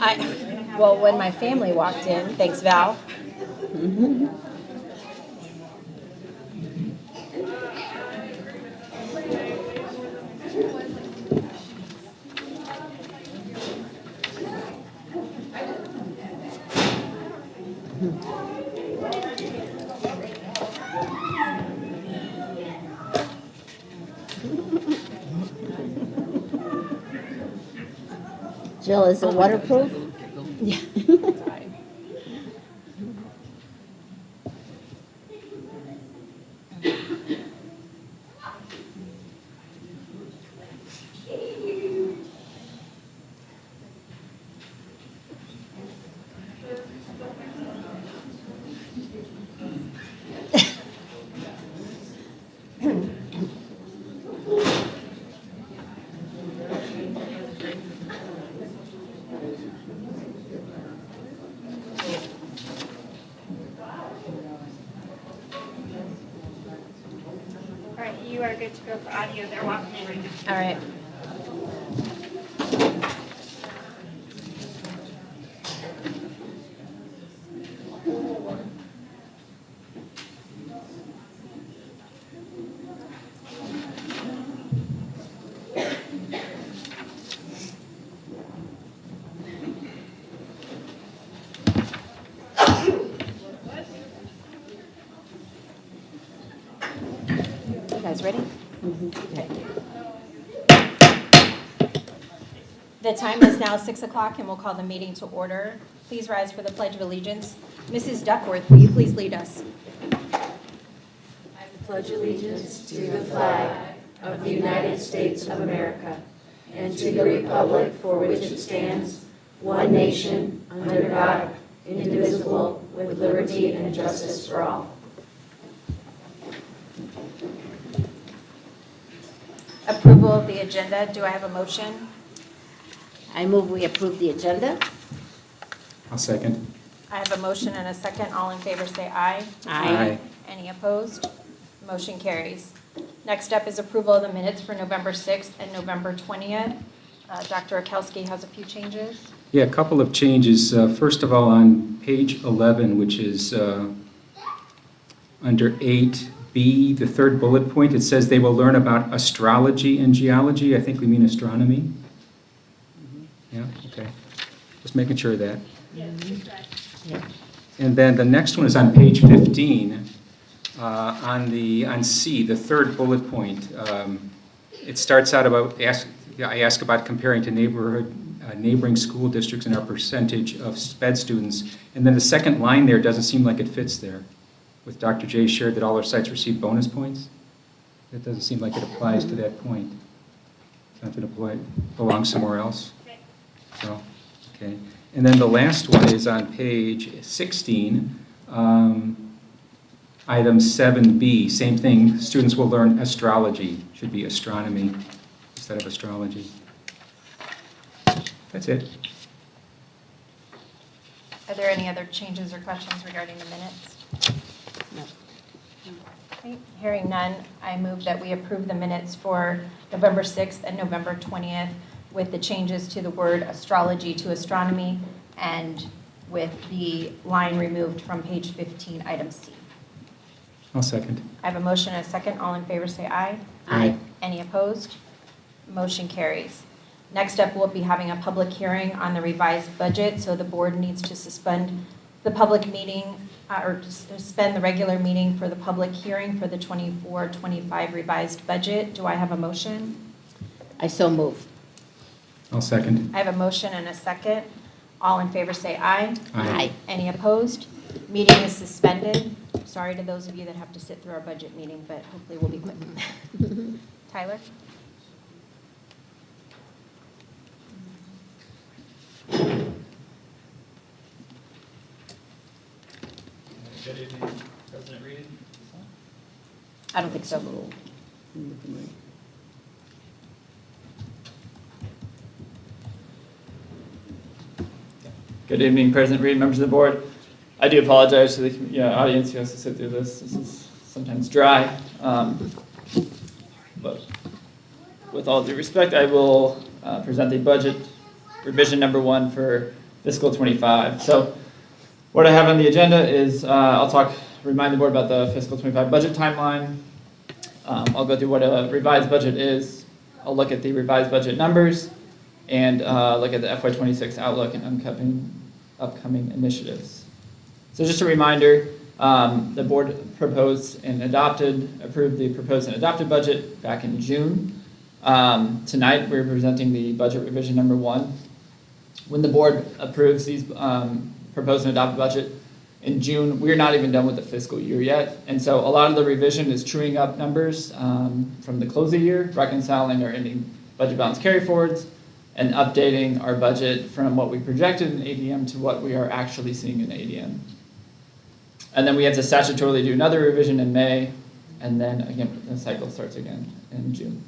Well, when my family walked in, thanks Val. Jill, is it waterproof? Yeah. All right, you are good to go for audio. They're walking in right now. All right. You guys ready? Okay. The time is now 6 o'clock and we'll call the meeting to order. Please rise for the Pledge of Allegiance. Mrs. Duckworth, will you please lead us? I pledge allegiance to the flag of the United States of America and to the republic for which it stands, one nation, under God, indivisible, with liberty and justice for all. Approval of the agenda. Do I have a motion? I move we approve the agenda. I'll second. I have a motion and a second. All in favor say aye. Aye. Any opposed? Motion carries. Next up is approval of the minutes for November 6th and November 20th. Dr. Akelsky has a few changes. Yeah, a couple of changes. First of all, on page 11, which is under 8B, the third bullet point, it says they will learn about astrology and geology. I think we mean astronomy. Yeah, okay. Just making sure of that. Yeah. And then the next one is on page 15, on C, the third bullet point. It starts out about, I ask about comparing to neighboring school districts and our percentage of SPED students. And then the second line there doesn't seem like it fits there. With Dr. J shared that all our sites receive bonus points. It doesn't seem like it applies to that point. Something belongs somewhere else. So, okay. And then the last one is on page 16, item 7B. Same thing, students will learn astrology. Should be astronomy instead of astrology. That's it. Are there any other changes or questions regarding the minutes? No. Okay, hearing none, I move that we approve the minutes for November 6th and November 20th with the changes to the word astrology to astronomy and with the line removed from page 15, item C. I'll second. I have a motion and a second. All in favor say aye. Aye. Any opposed? Motion carries. Next up, we'll be having a public hearing on the revised budget, so the board needs to suspend the public meeting or suspend the regular meeting for the public hearing for the 24-25 revised budget. Do I have a motion? I so move. I'll second. I have a motion and a second. All in favor say aye. Aye. Any opposed? Meeting is suspended. Sorry to those of you that have to sit through our budget meeting, but hopefully we'll be quick. Tyler? Good evening, President Reed. I don't think so. Good evening, President Reed, members of the board. I do apologize to the audience who has to sit through this. This is sometimes dry. But with all due respect, I will present the budget revision number 1 for fiscal 25. So what I have on the agenda is I'll remind the board about the fiscal 25 budget timeline. I'll go through what a revised budget is. I'll look at the revised budget numbers and look at the FY26 outlook and upcoming initiatives. So just a reminder, the board approved the proposed and adopted budget back in June. Tonight we're presenting the budget revision number 1. When the board approves these proposed and adopted budget in June, we're not even done with the fiscal year yet. And so a lot of the revision is truing up numbers from the close of the year, reconciling our ending budget balance carryforwards, and updating our budget from what we projected in ADM to what we are actually seeing in ADM. And then we had to statutorily do another revision in May, and then again, the cycle starts again in June.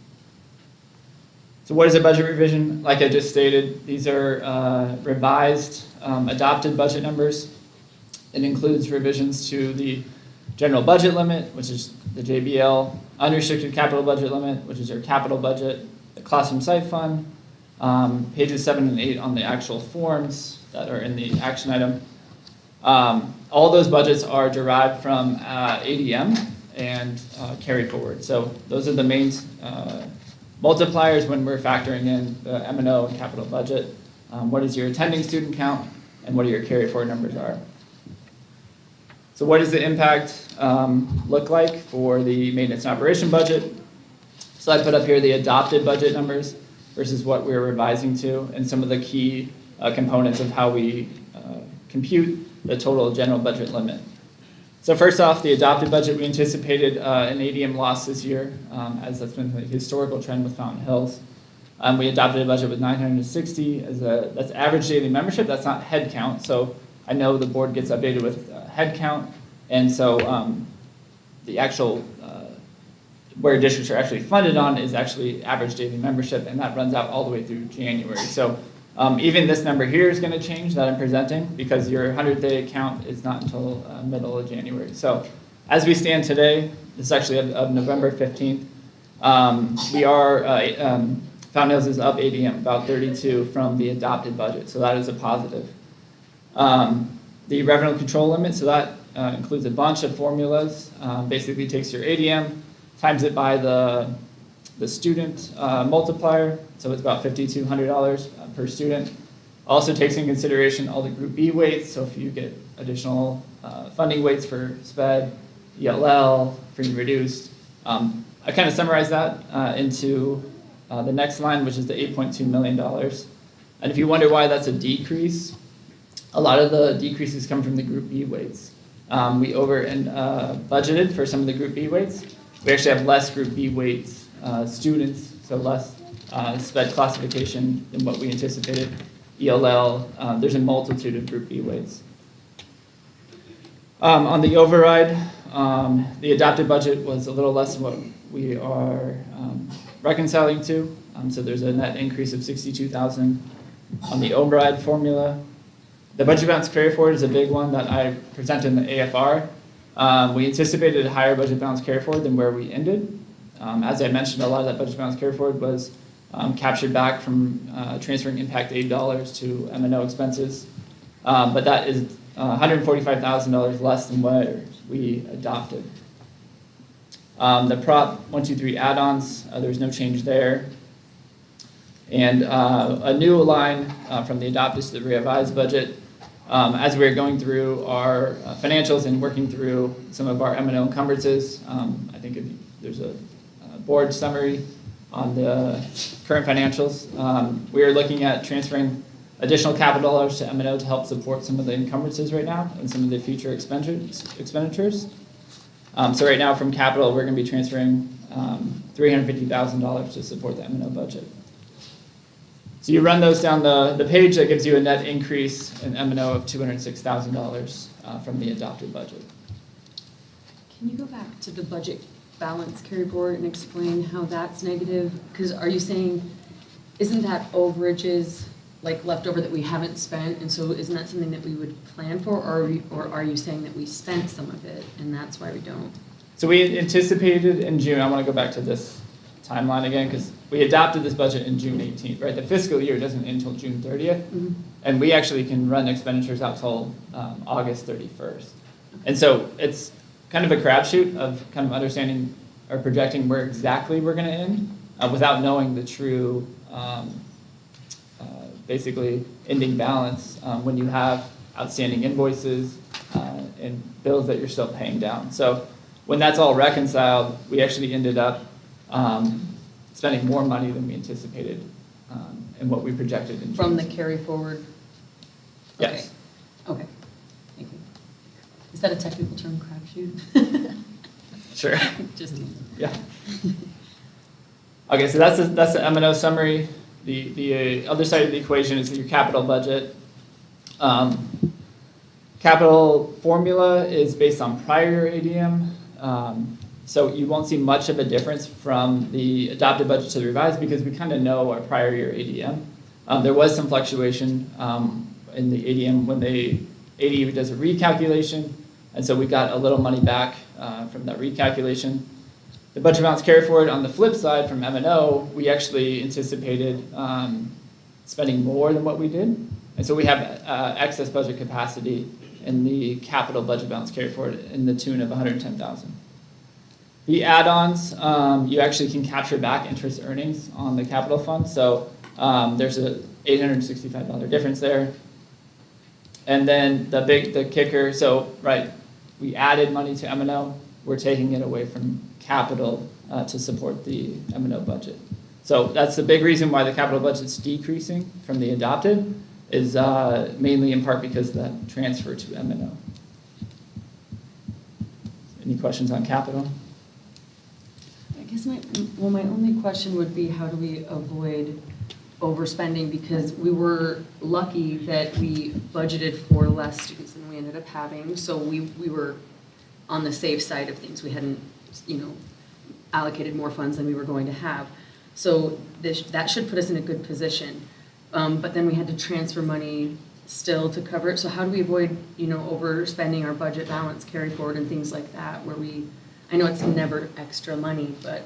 So what is a budget revision? Like I just stated, these are revised, adopted budget numbers. It includes revisions to the general budget limit, which is the JBL, unrestricted capital budget limit, which is our capital budget, the classroom site fund, pages 7 and 8 on the actual forms that are in the action item. All those budgets are derived from ADM and carried forward. So those are the main multipliers when we're factoring in the M&O and capital budget. What is your attending student count, and what your carry forward numbers are. So what does the impact look like for the maintenance and operation budget? So I put up here the adopted budget numbers versus what we're revising to, and some of the key components of how we compute the total general budget limit. So first off, the adopted budget, we anticipated an ADM loss this year, as that's been the historical trend with Fountain Hills. We adopted a budget with 960 that's average daily membership. That's not head count. So I know the board gets updated with head count, and so the actual where districts are actually funded on is actually average daily membership, and that runs out all the way through January. So even this number here is going to change that I'm presenting, because your 100-day count is not until middle of January. So as we stand today, this is actually of November 15th, we are, Fountain Hills is up ADM, about 32 from the adopted budget, so that is a positive. The revenue control limit, so that includes a bunch of formulas, basically takes your ADM, times it by the student multiplier, so it's about $5,200 per student. Also takes in consideration all the Group B weights, so if you get additional funding weights for SPED, ELL, free and reduced. I kind of summarized that into the next line, which is the $8.2 million. And if you wonder why that's a decrease, a lot of the decreases come from the Group B weights. We over and budgeted for some of the Group B weights. We actually have less Group B weights students, so less SPED classification than what we anticipated. ELL, there's a multitude of Group B weights. On the override, the adopted budget was a little less than what we are reconciling to. So there's a net increase of $62,000 on the override formula. The budget balance carry forward is a big one that I presented in the AFR. We anticipated a higher budget balance carry forward than where we ended. As I mentioned, a lot of that budget balance carry forward was captured back from transferring impact aid dollars to M&O expenses. But that is $145,000 less than what we adopted. The Prop 123 add-ons, there's no change there. And a new line from the adopted to the revised budget. As we're going through our financials and working through some of our M&O encumbrances, I think there's a board summary on the current financials. We are looking at transferring additional capital dollars to M&O to help support some of the encumbrances right now and some of the future expenditures. So right now from capital, we're going to be transferring $350,000 to support the M&O budget. So you run those down the page, that gives you a net increase in M&O of $206,000 from the adopted budget. Can you go back to the budget balance carry forward and explain how that's negative? Because are you saying, isn't that overages like leftover that we haven't spent, and so isn't that something that we would plan for, or are you saying that we spent some of it and that's why we don't? So we anticipated in June, I want to go back to this timeline again, because we adopted this budget in June 18th, right? The fiscal year doesn't end until June 30th, and we actually can run expenditures out till August 31st. And so it's kind of a crapshoot of kind of understanding or projecting where exactly we're going to end without knowing the true, basically, ending balance when you have outstanding invoices and bills that you're still paying down. So when that's all reconciled, we actually ended up spending more money than we anticipated and what we projected in From the June. carry forward? Yes. Okay, thank you. Is that a technical term, crapshoot? Sure. Just, Yeah. Okay, so that's the M&O summary. The other side of the equation is your capital budget. Capital formula is based on prior year ADM. So you won't see much of a difference from the adopted budget to the revised because we kind of know our prior year ADM. There was some fluctuation in the ADM when AD does a recalculation, and so we got a little money back from that recalculation. The budget balance carry forward on the flip side from M&O, we actually anticipated spending more than what we did, and so we have excess budget capacity in the capital budget balance carry forward in the tune of $110,000. The add-ons, you actually can capture back interest earnings on the capital fund, so there's a $865 difference there. And then the kicker, so right, we added money to M&O, we're taking it away from capital to support the M&O budget. So that's the big reason why the capital budget's decreasing from the adopted, is mainly in part because of that transfer to M&O. Any questions on capital? I guess my only question would be, how do we avoid overspending? Because we were lucky that we budgeted for less students than we ended up having, so we were on the safe side of things. We hadn't, allocated more funds than we were going to have. So that should put us in a good position. But then we had to transfer money still to cover it. So how do we avoid, overspending our budget balance carry forward and things like that, where I know it's never extra money, but,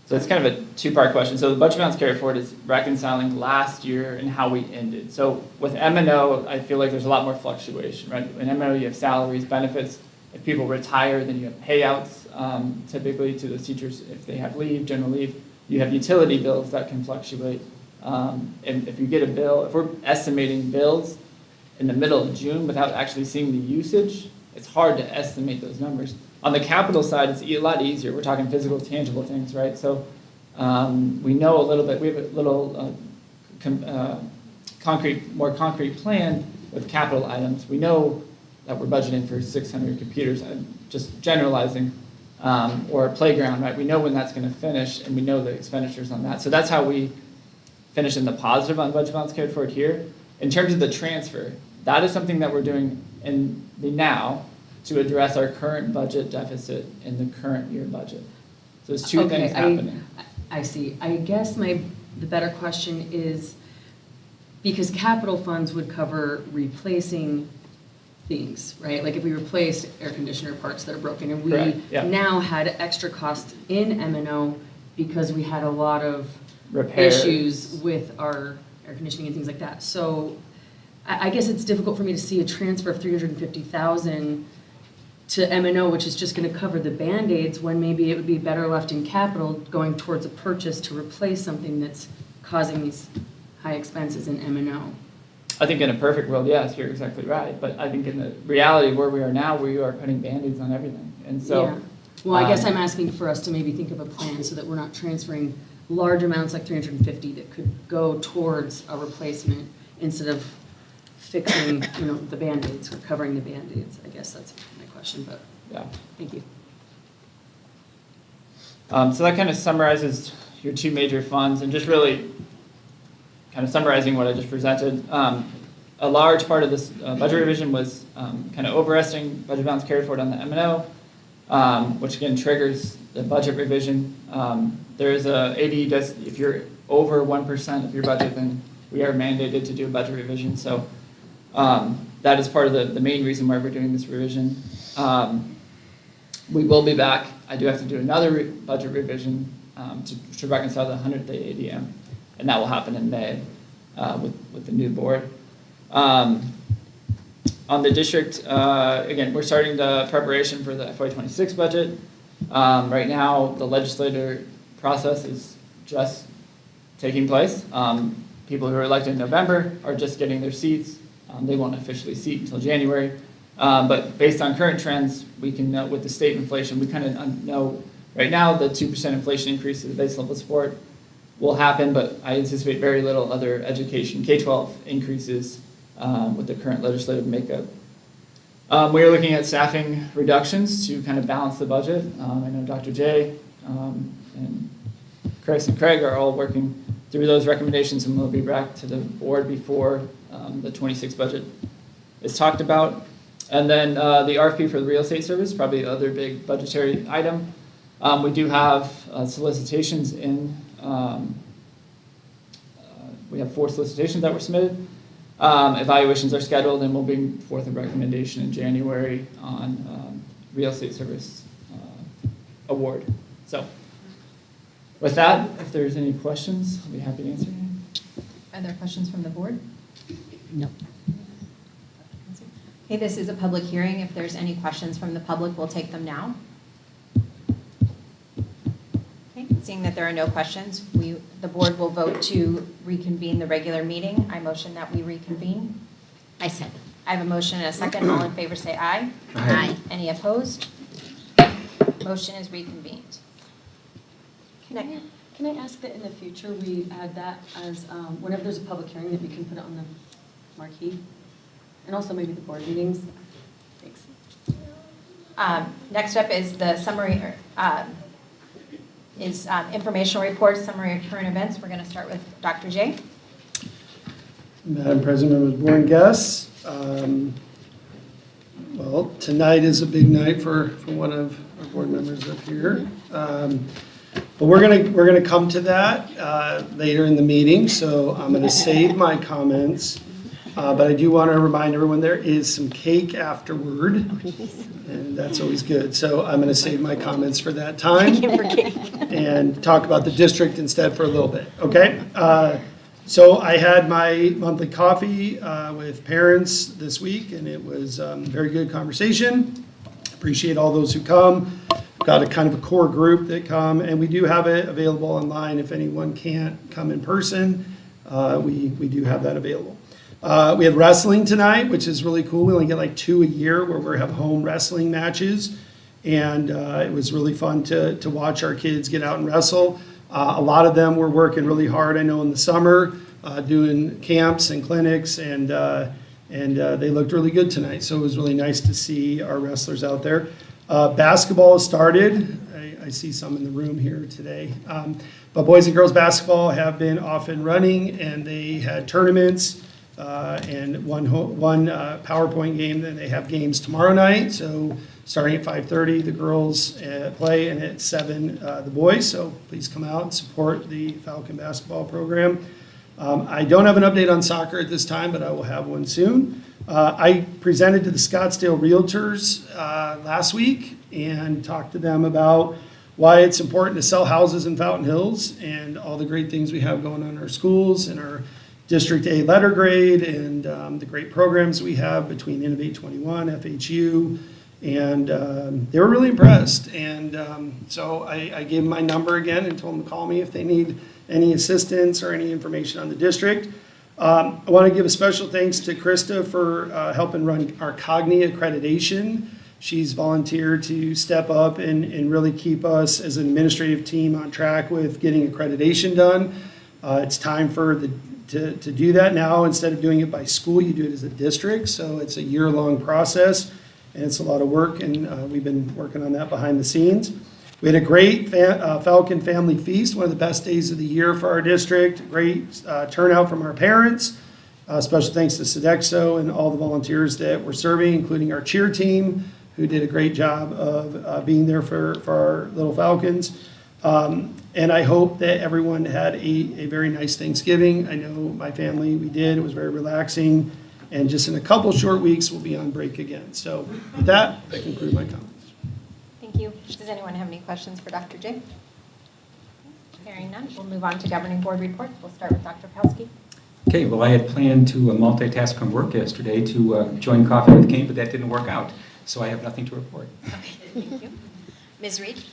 So it's kind of a two-part question. So the budget balance carry forward is reconciling last year and how we ended. So with M&O, I feel like there's a lot more fluctuation, right? In M&O, you have salaries, benefits. If people retire, then you have payouts, typically to those teachers if they have leave, general leave. You have utility bills that can fluctuate. And if you get a bill, if we're estimating bills in the middle of June without actually seeing the usage, it's hard to estimate those numbers. On the capital side, it's a lot easier. We're talking physical, tangible things, right? So we know a little bit. We have a little more concrete plan with capital items. We know that we're budgeting for 600 computers. I'm just generalizing, or a playground, right? We know when that's going to finish, and we know the expenditures on that. So that's how we finish in the positive on budget balance carried forward here. In terms of the transfer, that is something that we're doing in the now to address our current budget deficit in the current year budget. So there's two things happening. I see. I guess the better question is, because capital funds would cover replacing things, right? Like if we replaced air conditioner parts that are broken, and we Correct, yeah. now had extra costs in M&O because we had a lot of Repairs. issues with our air conditioning and things like that. So I guess it's difficult for me to see a transfer of $350,000 to M&O, which is just going to cover the Band-Aids, when maybe it would be better left in capital going towards a purchase to replace something that's causing these high expenses in M&O. I think in a perfect world, yes, you're exactly right. But I think in the reality where we are now, we are putting Band-Aids on everything. And so, Yeah. Well, I guess I'm asking for us to maybe think of a plan so that we're not transferring large amounts like $350 that could go towards a replacement instead of fixing, the Band-Aids or covering the Band-Aids. I guess that's my question, but yeah. thank you. So that kind of summarizes your two major funds, and just really kind of summarizing what I just presented. A large part of this budget revision was kind of overestimating budget balance carried forward on the M&O, which again triggers the budget revision. There is AD does, if you're over 1% of your budget, then we are mandated to do a budget revision. So that is part of the main reason why we're doing this revision. we will be back. I do have to do another budget revision to reconcile the 100th day ADM, and that will happen in May with the new board. On the district, again, we're starting the preparation for the FY26 budget. Right now, the legislative process is just taking place. People who are elected in November are just getting their seats. They won't officially seat until January. But based on current trends, we can know with the state inflation, we kind of know right now the 2% inflation increase to the base level support will happen, but I anticipate very little other education, K-12 increases with the current legislative makeup. We are looking at staffing reductions to kind of balance the budget. I know Dr. J and Chris and Craig are all working through those recommendations, and we'll be back to the board before the 26 budget is talked about. And then the RFP for the real estate service, probably the other big budgetary item. We do have solicitations in. We have 4 solicitations that were submitted. Evaluations are scheduled, and we'll bring forth a recommendation in January on real estate service award. So with that, if there's any questions, I'll be happy to answer them. Are there questions from the board? No. Okay, this is a public hearing. If there's any questions from the public, we'll take them now. Okay, seeing that there are no questions, the board will vote to reconvene the regular meeting. I motion that we reconvene. I second. I have a motion and a second. All in favor say aye. Aye. Any opposed? Motion is reconvened. Can I ask that in the future we add that as, whenever there's a public hearing, that we can put it on the marquee? And also maybe the board meetings? Thanks. Next up is the summary, informational reports, summary of current events. We're going to start with Dr. J. Madam President, members of the board and guests. Well, tonight is a big night for one of our board members up here. But we're gonna come to that later in the meeting, so I'm gonna save my comments. But I do want to remind everyone there is some cake afterward, and that's always good. So I'm going to save my comments for that time and talk about the district instead for a little bit, okay? So I had my monthly coffee with parents this week, and it was a very good conversation. Appreciate all those who come. Got a kind of a core group that come, and we do have it available online if anyone can't come in person. We do have that available. We had wrestling tonight, which is really cool. We only get like 2 a year where we have home wrestling matches. And it was really fun to watch our kids get out and wrestle. A lot of them were working really hard, I know, in the summer, doing camps and clinics, and they looked really good tonight. So it was really nice to see our wrestlers out there. Basketball started. I see some in the room here today. But boys and girls basketball have been off and running, and they had tournaments. And one PowerPoint game, then they have games tomorrow night. So starting at 5:30, the girls play, and at 7, the boys. So please come out and support the Falcon basketball program. I don't have an update on soccer at this time, but I will have one soon. I presented to the Scottsdale Realtors last week and talked to them about why it's important to sell houses in Fountain Hills and all the great things we have going on in our schools and our District A letter grade, and the great programs we have between Innovate 21, FHU, and they were really impressed. And so I gave them my number again and told them to call me if they need any assistance or any information on the district. I want to give a special thanks to Krista for helping run our Cogni accreditation. She's volunteered to step up and really keep us as an administrative team on track with getting accreditation done. It's time for to do that now. Instead of doing it by school, you do it as a district. So it's a year-long process, and it's a lot of work, and we've been working on that behind the scenes. We had a great Falcon Family Feast, one of the best days of the year for our district. Great turnout from our parents. Special thanks to Sodexo and all the volunteers that were serving, including our cheer team, who did a great job of being there for our little Falcons. And I hope that everyone had a very nice Thanksgiving. I know my family, we did. It was very relaxing. And just in a couple short weeks, we'll be on break again. So with that, I conclude my comments. Thank you. Does anyone have any questions for Dr. J? Hearing none, we'll move on to governing board reports. We'll start with Dr. Pelski. Okay, well, I had planned to multitask from work yesterday to join Coffee with Kane, but that didn't work out, so I have nothing to report. Okay, thank you. Ms. Reed?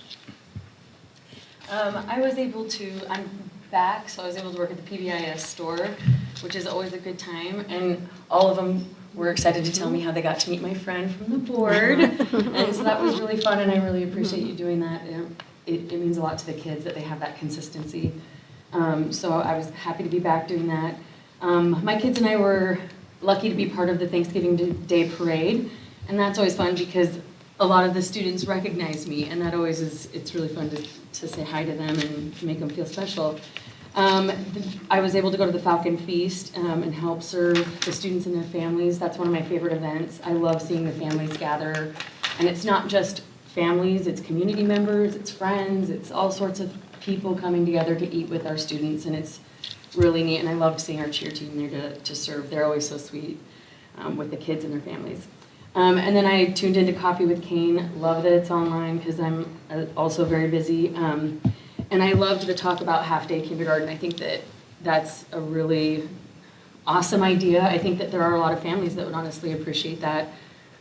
I was able to, I'm back, so I was able to work at the PBIS store, which is always a good time, and all of them were excited to tell me how they got to meet my friend from the board, and so that was really fun, and I really appreciate you doing that. It means a lot to the kids that they have that consistency. So I was happy to be back doing that. My kids and I were lucky to be part of the Thanksgiving Day parade, and that's always fun because a lot of the students recognize me, and that always is, it's really fun to say hi to them and make them feel special. I was able to go to the Falcon Feast and help serve the students and their families. That's one of my favorite events. I love seeing the families gather, and it's not just families, it's community members, it's friends, it's all sorts of people coming together to eat with our students, and it's really neat, and I love seeing our cheer team there to serve. They're always so sweet with the kids and their families. And then I tuned into Coffee with Kane. Love that it's online because I'm also very busy. And I loved the talk about half-day kindergarten. I think that that's a really awesome idea. I think that there are a lot of families that would honestly appreciate that.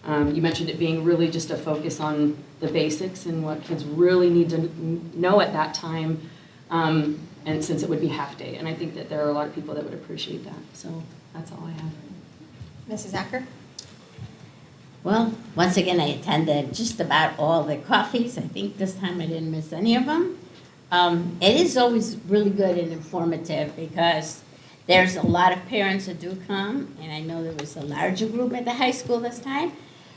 You mentioned it being really just a focus on the basics and what kids really need to know at that time, and since it would be half-day. And I think that there are a lot of people that would appreciate that. So that's all I have. Mrs. Acker? Well, once again, I attended just about all the coffees. I think this time I didn't miss any of them. It is always really good and informative because there's a lot of parents that do come, and I know there was a larger group at the high school this time.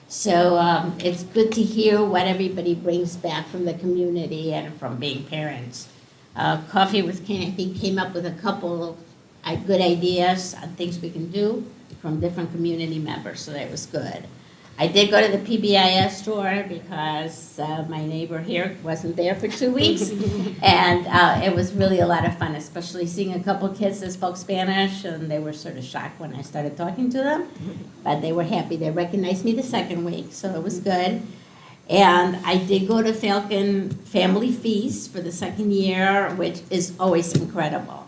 So it's good to hear what everybody brings back from the community and from being parents. Coffee with Kane, I think, came up with a couple of good ideas on things we can do from different community members, so that was good. I did go to the PBIS store because my neighbor here wasn't there for 2 weeks, and it was really a lot of fun, especially seeing a couple kids that spoke Spanish, and they were sort of shocked when I started talking to them, but they were happy. They recognized me the second week, so it was good. And I did go to Falcon Family Feast for the second year, which is always incredible.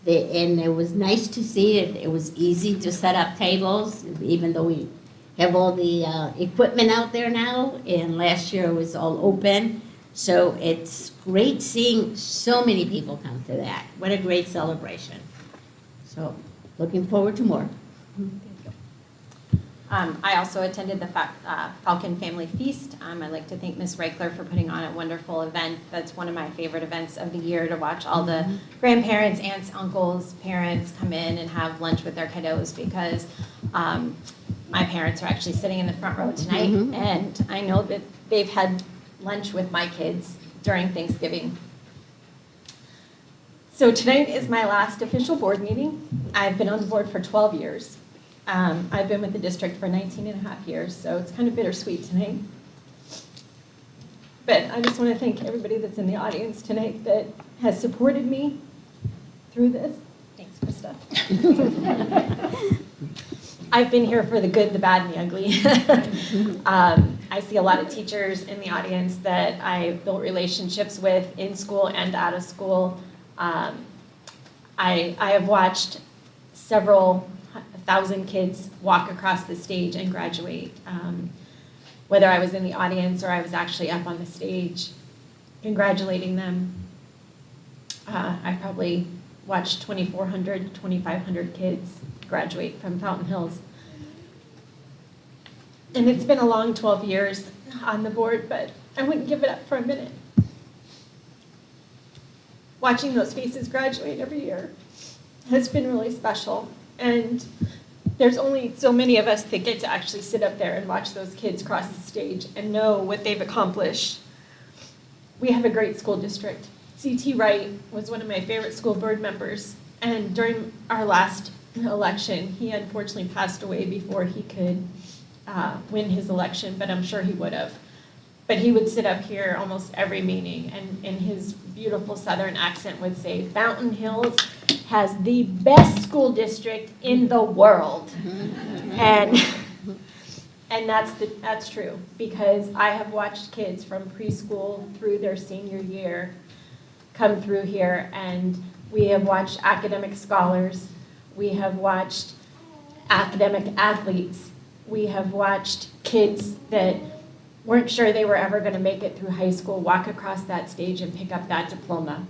And it was nice to see it. It was easy to set up tables, even though we have all the equipment out there now, and last year it was all open. So it's great seeing so many people come to that. What a great celebration. So looking forward to more. I also attended the Falcon Family Feast. I'd like to thank Ms. Reichler for putting on a wonderful event. That's one of my favorite events of the year, to watch all the grandparents, aunts, uncles, parents come in and have lunch with their kiddos, because my parents are actually sitting in the front row tonight, and I know that they've had lunch with my kids during Thanksgiving. So tonight is my last official board meeting. I've been on the board for 12 years. I've been with the district for 19 and a half years, so it's kind of bittersweet tonight. But I just want to thank everybody that's in the audience tonight that has supported me through this. Thanks, Krista. I've been here for the good, the bad, and the ugly. I see a lot of teachers in the audience that I built relationships with in school and out of school. I have watched several 1,000 kids walk across the stage and graduate, whether I was in the audience or I was actually up on the stage congratulating them. I probably watched 2,400, 2,500 kids graduate from Fountain Hills. And it's been a long 12 years on the board, but I wouldn't give it up for a minute. Watching those faces graduate every year has been really special. And there's only so many of us that get to actually sit up there and watch those kids cross the stage and know what they've accomplished. We have a great school district. C.T. Wright was one of my favorite school board members, and during our last election, he unfortunately passed away before he could win his election, but I'm sure he would have. But he would sit up here almost every meeting, and in his beautiful Southern accent would say, "Fountain Hills has the best school district in the world." And And that's true, because I have watched kids from preschool through their senior year come through here, and we have watched academic scholars, we have watched academic athletes, we have watched kids that weren't sure they were ever going to make it through high school walk across that stage and pick up that diploma.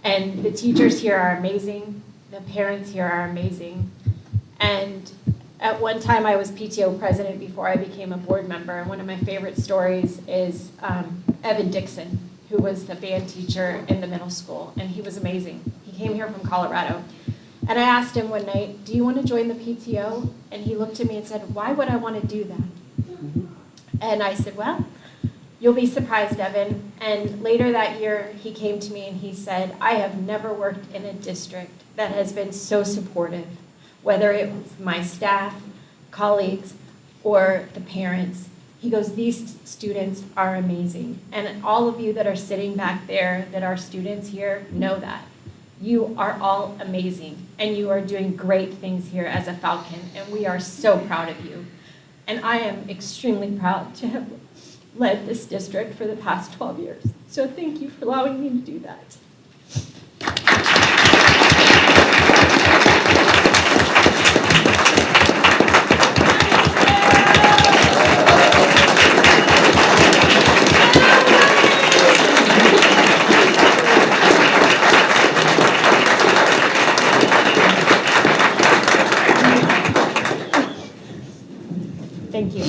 And the teachers here are amazing, the parents here are amazing, and at one time I was PTO president before I became a board member, and one of my favorite stories is Evan Dixon, who was the band teacher in the middle school, and he was amazing. He came here from Colorado. And I asked him one night, do you want to join the PTO? And he looked at me and said, why would I want to do that? And I said, well, you'll be surprised, Evan. And later that year, he came to me and he said, I have never worked in a district that has been so supportive, whether it was my staff, colleagues, or the parents. He goes, these students are amazing. And all of you that are sitting back there that are students here know that. You are all amazing, and you are doing great things here as a Falcon, and we are so proud of you. And I am extremely proud to have led this district for the past 12 years. So thank you for allowing me to do that. Thank you.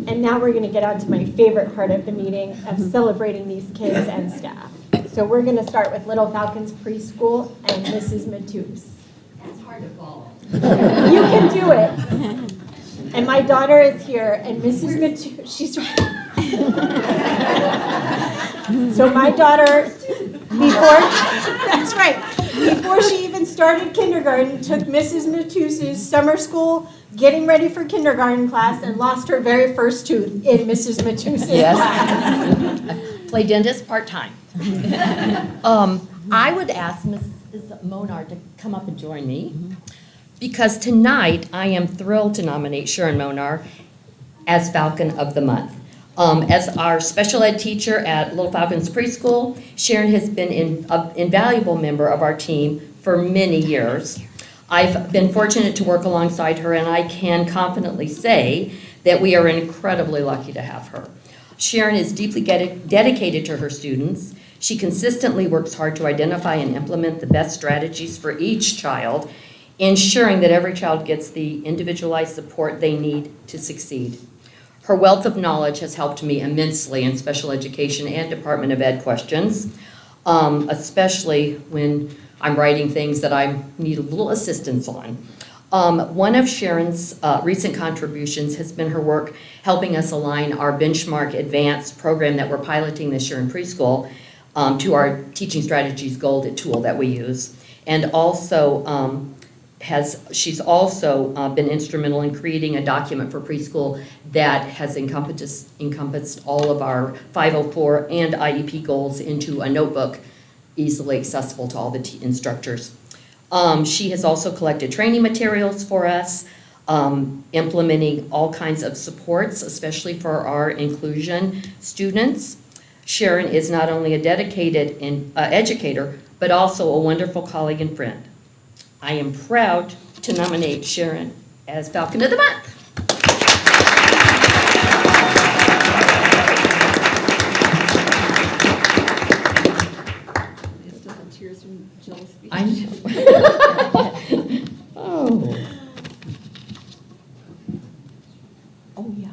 And now we're going to get on to my favorite part of the meeting of celebrating these kids and staff. So we're going to start with Little Falcons Preschool and Mrs. Matus. That's hard to follow. You can do it. And my daughter is here, and Mrs. Matus, she's right. So my daughter, that's right, before she even started kindergarten, took Mrs. Matus's summer school, getting ready for kindergarten class, and lost her very first tooth in Mrs. Matus's class. Play dentist part-time. I would ask Mrs. Monar to come up and join me, because tonight I am thrilled to nominate Sharon Monar as Falcon of the Month. As our special ed teacher at Little Falcons Preschool, Sharon has been an invaluable member of our team for many years. I've been fortunate to work alongside her, and I can confidently say that we are incredibly lucky to have her. Sharon is deeply dedicated to her students. She consistently works hard to identify and implement the best strategies for each child, ensuring that every child gets the individualized support they need to succeed. Her wealth of knowledge has helped me immensely in special education and Department of Ed questions, especially when I'm writing things that I need a little assistance on. One of Sharon's recent contributions has been her work helping us align our Benchmark Advanced program that we're piloting this year in preschool to our Teaching Strategies Gold tool that we use. And also she's also been instrumental in creating a document for preschool that has encompassed all of our 504 and IEP goals into a notebook easily accessible to all the instructors. She has also collected training materials for us, implementing all kinds of supports, especially for our inclusion students. Sharon is not only a dedicated educator, but also a wonderful colleague and friend. I am proud to nominate Sharon as Falcon of the Month. Tears from Jill's speech. I know. Oh. Oh, yeah.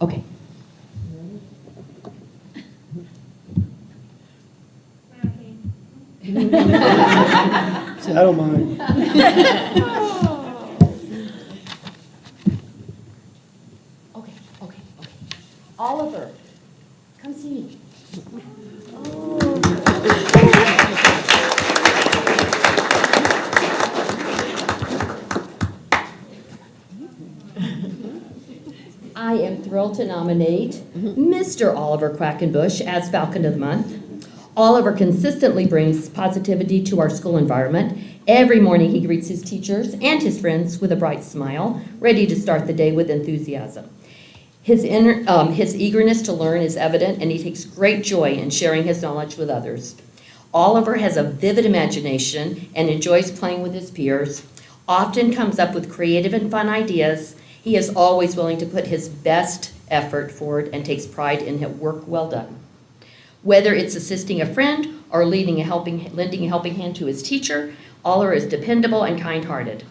Okay. See, I don't mind. Okay. Oliver, come see me. I am thrilled to nominate Mr. Oliver Quackenbush as Falcon of the Month. Oliver consistently brings positivity to our school environment Every morning he greets his teachers and his friends with a bright smile, ready to start the day with enthusiasm. His eagerness to learn is evident, and he takes great joy in sharing his knowledge with others. Oliver has a vivid imagination and enjoys playing with his peers, often comes up with creative and fun ideas. He is always willing to put his best effort forward and takes pride in his work well done. Whether it's assisting a friend or lending a helping hand to his teacher, Oliver is dependable and kind-hearted.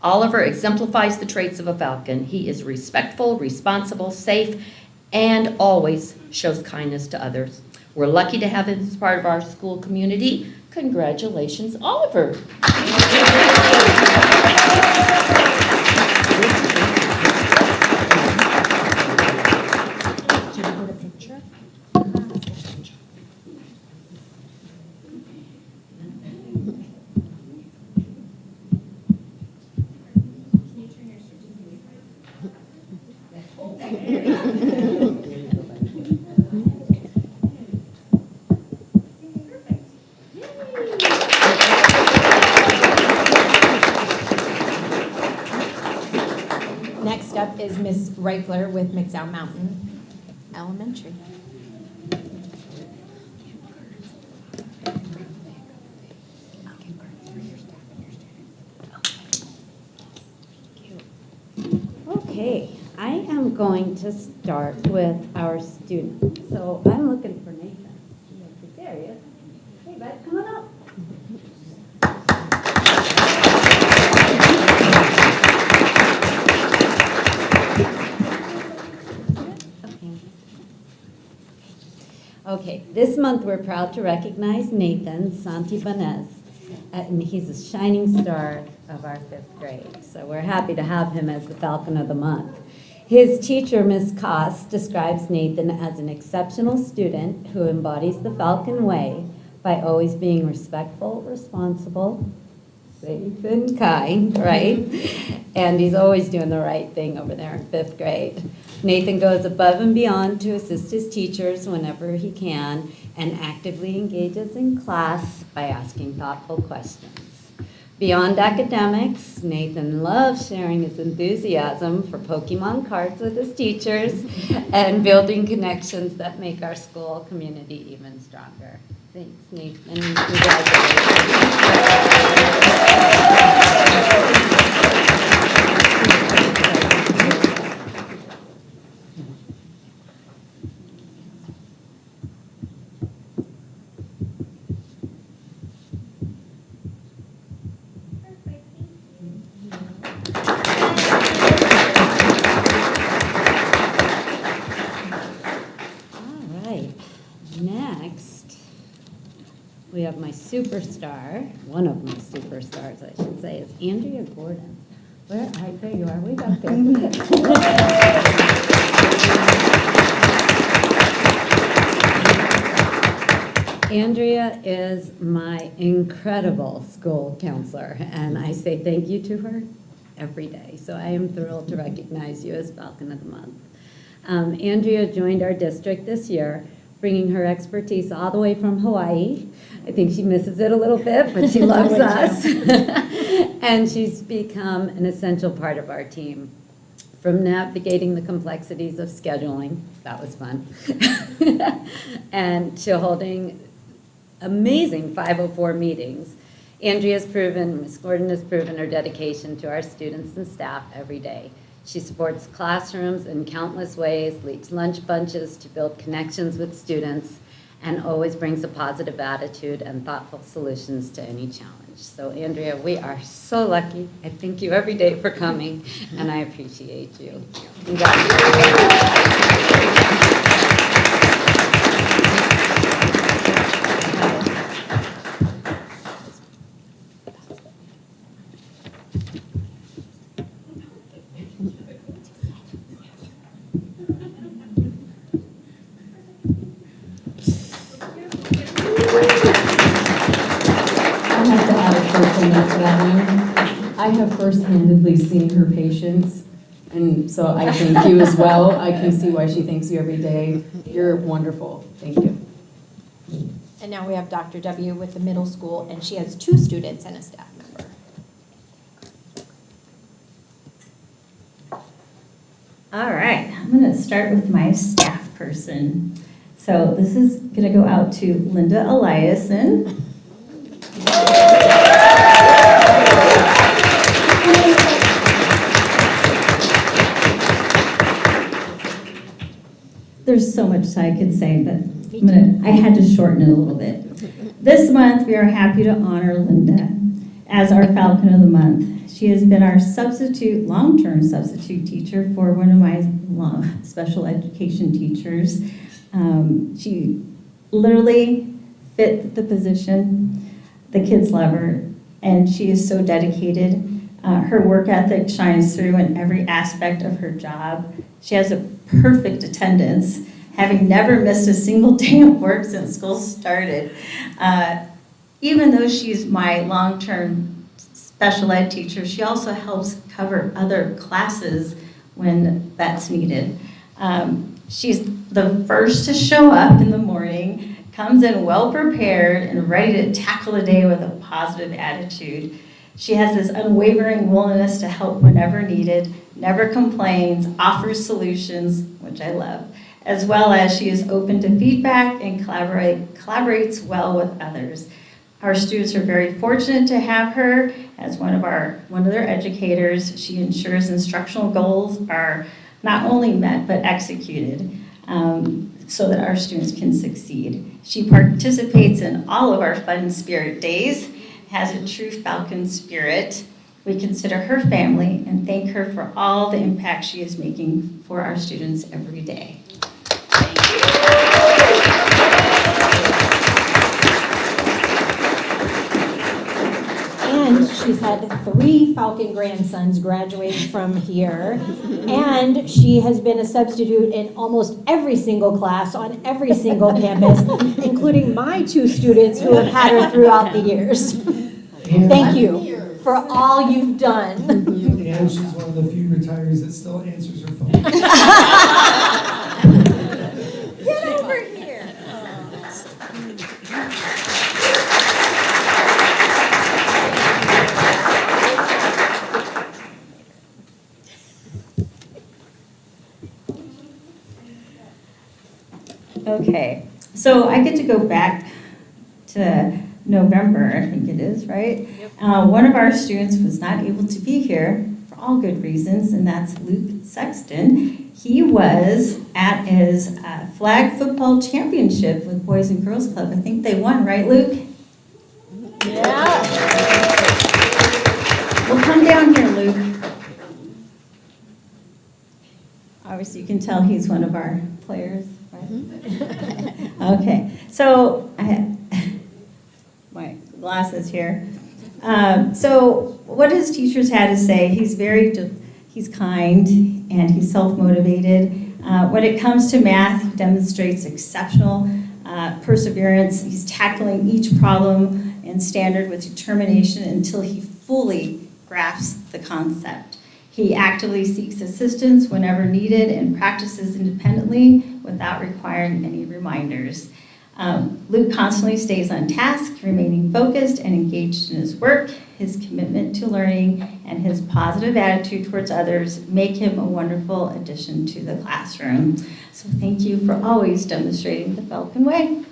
Oliver exemplifies the traits of a falcon. He is respectful, responsible, safe, and always shows kindness to others. We're lucky to have him as part of our school community. Congratulations, Oliver. Next up is Ms. Reichler with McDowell Mountain Elementary. Okay, I am going to start with our students. So I'm looking for Nathan. There he is. Hey, bud, come on up. Okay, this month we're proud to recognize Nathan Santibanez, and he's a shining star of our 5th grade. So we're happy to have him as the Falcon of the Month. His teacher, Ms. Koss, describes Nathan as an exceptional student who embodies the Falcon way by always being respectful, responsible, safe, and kind, right? And he's always doing the right thing over there in 5th grade. Nathan goes above and beyond to assist his teachers whenever he can and actively engages in class by asking thoughtful questions. Beyond academics, Nathan loves sharing his enthusiasm for Pokemon cards with his teachers and building connections that make our school community even stronger. Thanks, Nathan. Next, we have my superstar, one of my superstars, I should say, is Andrea Gordon. Where, right there you are, way back there. Andrea is my incredible school counselor, and I say thank you to her every day. So I am thrilled to recognize you as Falcon of the Month. Andrea joined our district this year, bringing her expertise all the way from Hawaii. I think she misses it a little bit, but she loves us. And she's become an essential part of our team. From navigating the complexities of scheduling, that was fun, and to holding amazing 504 meetings. Andrea's proven, Ms. Gordon has proven her dedication to our students and staff every day. She supports classrooms in countless ways, leads lunch bunches to build connections with students, and always brings a positive attitude and thoughtful solutions to any challenge. So Andrea, we are so lucky. I thank you every day for coming, and I appreciate you. I have first-handedly seen her patience, and so I thank you as well. I can see why she thanks you every day. You're wonderful. Thank you. And now we have Dr. W. with the middle school, and she has 2 students and a staff member. All right, I'm going to start with my staff person. So this is going to go out to Linda Eliason. There's so much I could say, but I had to shorten it a little bit. This month, we are happy to honor Linda as our Falcon of the Month. She has been our long-term substitute teacher for one of my special education teachers. She literally fit the position. The kids love her, and she is so dedicated. Her work ethic shines through in every aspect of her job. She has a perfect attendance, having never missed a single day of work since school started. Even though she's my long-term special ed teacher, she also helps cover other classes when that's needed. She's the first to show up in the morning, comes in well prepared and ready to tackle the day with a positive attitude. She has this unwavering willingness to help whenever needed, never complains, offers solutions, which I love, as well as she is open to feedback and collaborates well with others. Our students are very fortunate to have her as one of their educators. She ensures instructional goals are not only met but executed so that our students can succeed. She participates in all of our Fun Spirit Days, has a true Falcon spirit. We consider her family and thank her for all the impact she is making for our students every day. And she's had 3 Falcon grandsons graduate from here. And she has been a substitute in almost every single class on every single campus, including my 2 students who have had her throughout the years. Thank you for all you've done. And she's one of the few retirees that still answers her phone. Get over here. Okay, so I get to go back to November, I think it is, right? Yep. One of our students was not able to be here for all good reasons, and that's Luke Sexton. He was at his flag football championship with Boys and Girls Club. I think they won, right, Luke? Yeah. Well, come down here, Luke. Obviously, you can tell he's one of our players, right? Mm-hmm. Okay, so I have my glasses here. So what his teachers had to say, he's kind and he's self-motivated. When it comes to math, he demonstrates exceptional perseverance. He's tackling each problem and standard with determination until he fully grasps the concept. He actively seeks assistance whenever needed and practices independently without requiring any reminders. Luke constantly stays on task, remaining focused and engaged in his work. His commitment to learning and his positive attitude towards others make him a wonderful addition to the classroom. So thank you for always demonstrating the Falcon way.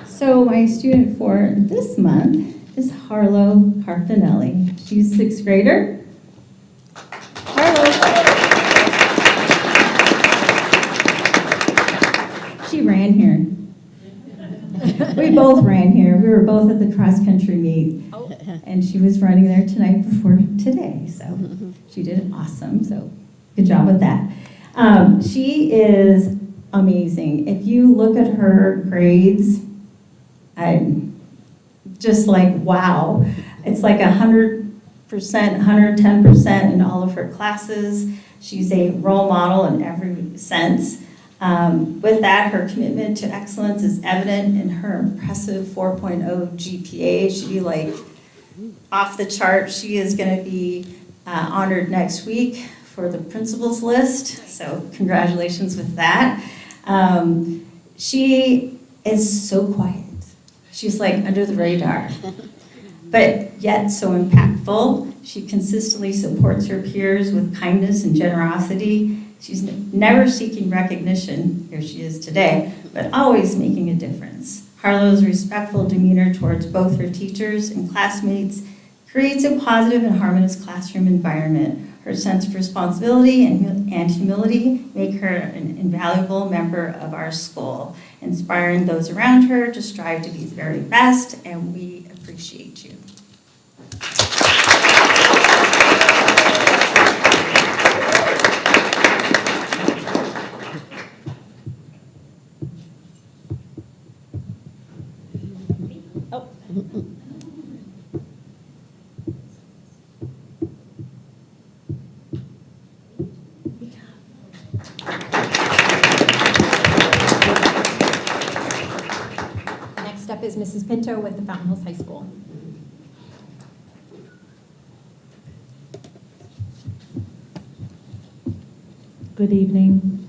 So my student for this month is Harlow Carfinelli. She's a 6th grader. Harlow. She ran here. We both ran here. We were both at the cross-country meet. And she was running there tonight before today. So she did awesome. So Good job with that. She is amazing. If you look at her grades, I'm just like, wow. It's like 100%, 110% in all of her classes. She's a role model in every sense. With that, her commitment to excellence is evident in her impressive 4.0 GPA. She'd be off the chart. She is going to be honored next week for the principals list, so congratulations with that. She is so quiet. She's under the radar, but yet so impactful. She consistently supports her peers with kindness and generosity. She's never seeking recognition, here she is today, but always making a difference. Harlow's respectful demeanor towards both her teachers and classmates creates a positive and harmonious classroom environment. Her sense of responsibility and humility make her an invaluable member of our school, inspiring those around her to strive to be the very best, and we appreciate you. Next up is Mrs. Pinto with the Fountain Hills High School. Good evening.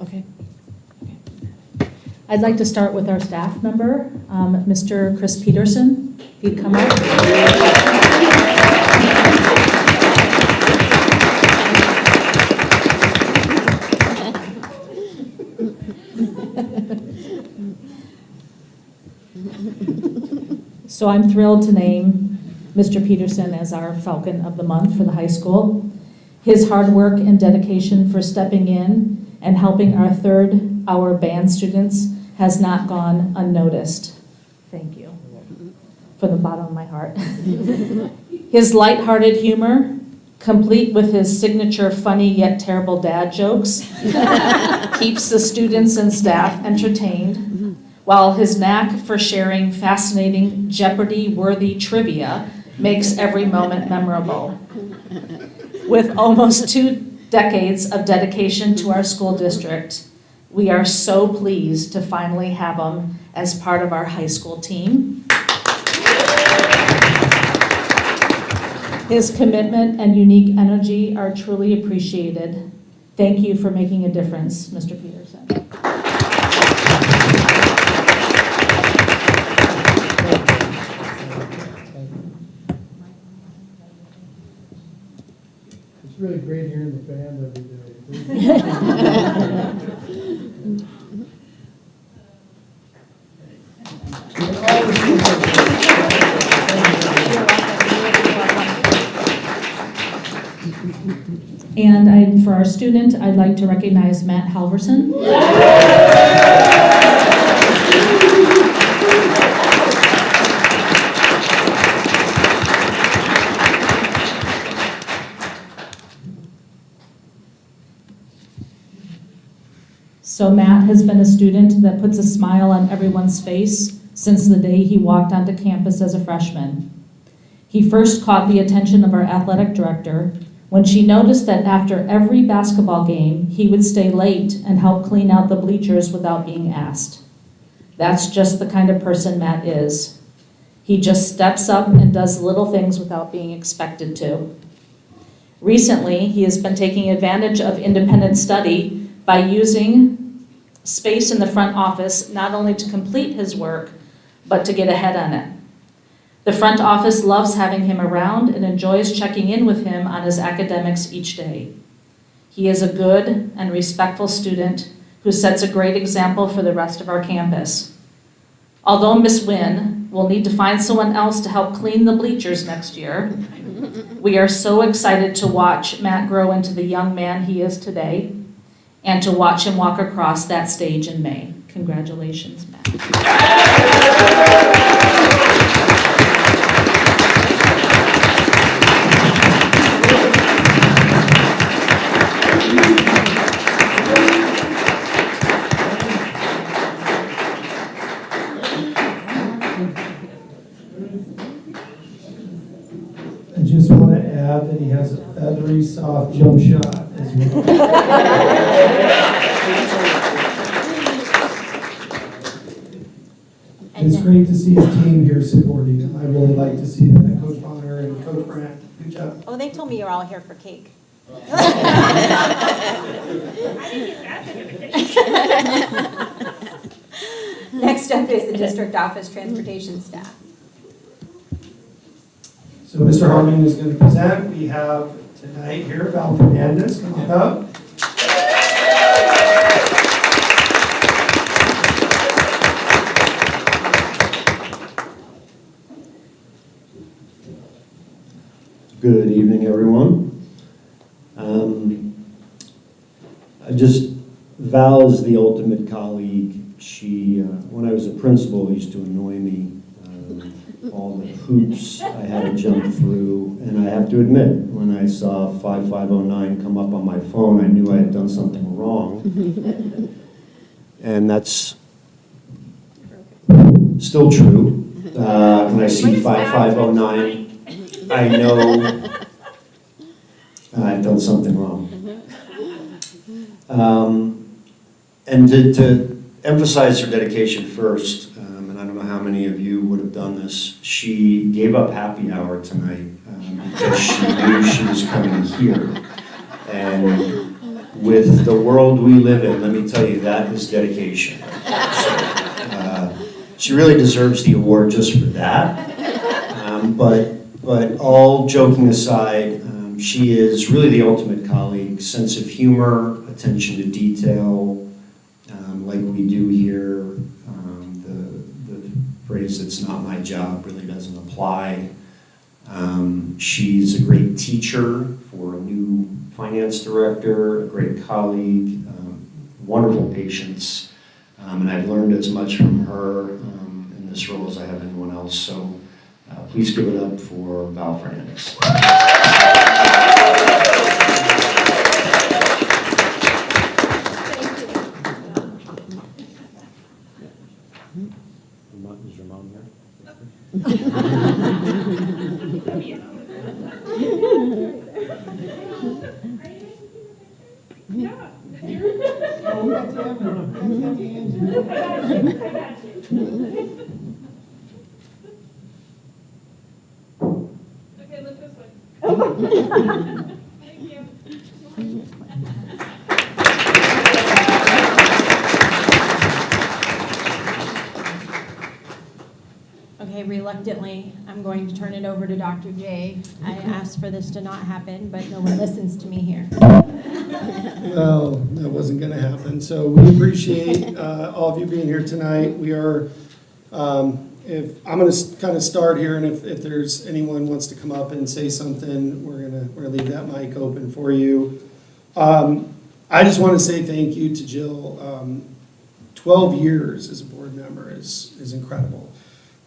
Okay. I'd like to start with our staff member, Mr. Chris Peterson. If you'd come up. So I'm thrilled to name Mr. Peterson as our Falcon of the Month for the high school. His hard work and dedication for stepping in and helping our third-hour band students has not gone unnoticed. Thank you. From the bottom of my heart. His lighthearted humor, complete with his signature funny yet terrible dad jokes, keeps the students and staff entertained, while his knack for sharing fascinating Jeopardy-worthy trivia makes every moment memorable. With almost 2 decades of dedication to our school district, we are so pleased to finally have him as part of our high school team. His commitment and unique energy are truly appreciated. Thank you for making a difference, Mr. Peterson. It's really great hearing the band every day. And for our student, I'd like to recognize Matt Halverson. So Matt has been a student that puts a smile on everyone's face since the day he walked onto campus as a freshman. He first caught the attention of our athletic director when she noticed that after every basketball game, he would stay late and help clean out the bleachers without being asked. That's just the kind of person Matt is. He just steps up and does little things without being expected to. Recently, he has been taking advantage of independent study by using space in the front office not only to complete his work, but to get ahead on it. The front office loves having him around and enjoys checking in with him on his academics each day. He is a good and respectful student who sets a great example for the rest of our campus. Although Miss Wynn will need to find someone else to help clean the bleachers next year, we are so excited to watch Matt grow into the young man he is today and to watch him walk across that stage in May. Congratulations, Matt. add that he has a feathery, soft jump shot as well. It's great to see his team here supporting him. I really like to see that, Coach Bonner and Coach Brandt. Good job. Oh, they told me you're all here for cake. I didn't get that certification. Next up is the district office transportation staff. So Mr. Harmon is going to present. We have tonight here Val Fernandez. Come on up. Good evening, everyone. Val is the ultimate colleague. She, when I was a principal, used to annoy me. All the hoops I had to jump through, and I have to admit, when I saw 5509 come up on my phone, I knew I had done something wrong. And that's still true. When I see 5509, I know I've done something wrong. And to emphasize her dedication first, and I don't know how many of you would have done this, she gave up happy hour tonight because she knew she was coming here. And with the world we live in, let me tell you, that is dedication. So, she really deserves the award just for that. But all joking aside, she is really the ultimate colleague. Sense of humor, attention to detail, like we do here. The phrase "it's not my job" really doesn't apply. She's a great teacher for a new finance director, a great colleague, wonderful patience, and I've learned as much from her in this role as I have anyone else. So please give it up for Val Fernandez. Is your mom here? Okay, look this way. Thank you. Okay, reluctantly, I'm going to turn it over to Dr. J. I asked for this to not happen, but no one listens to me here. Well, that wasn't going to happen. So we appreciate all of you being here tonight. We are, if I'm going to kind of start here, and if there's anyone wants to come up and say something, we're gonna leave that mic open for you. I just want to say thank you to Jill. 12 years as a board member is incredible.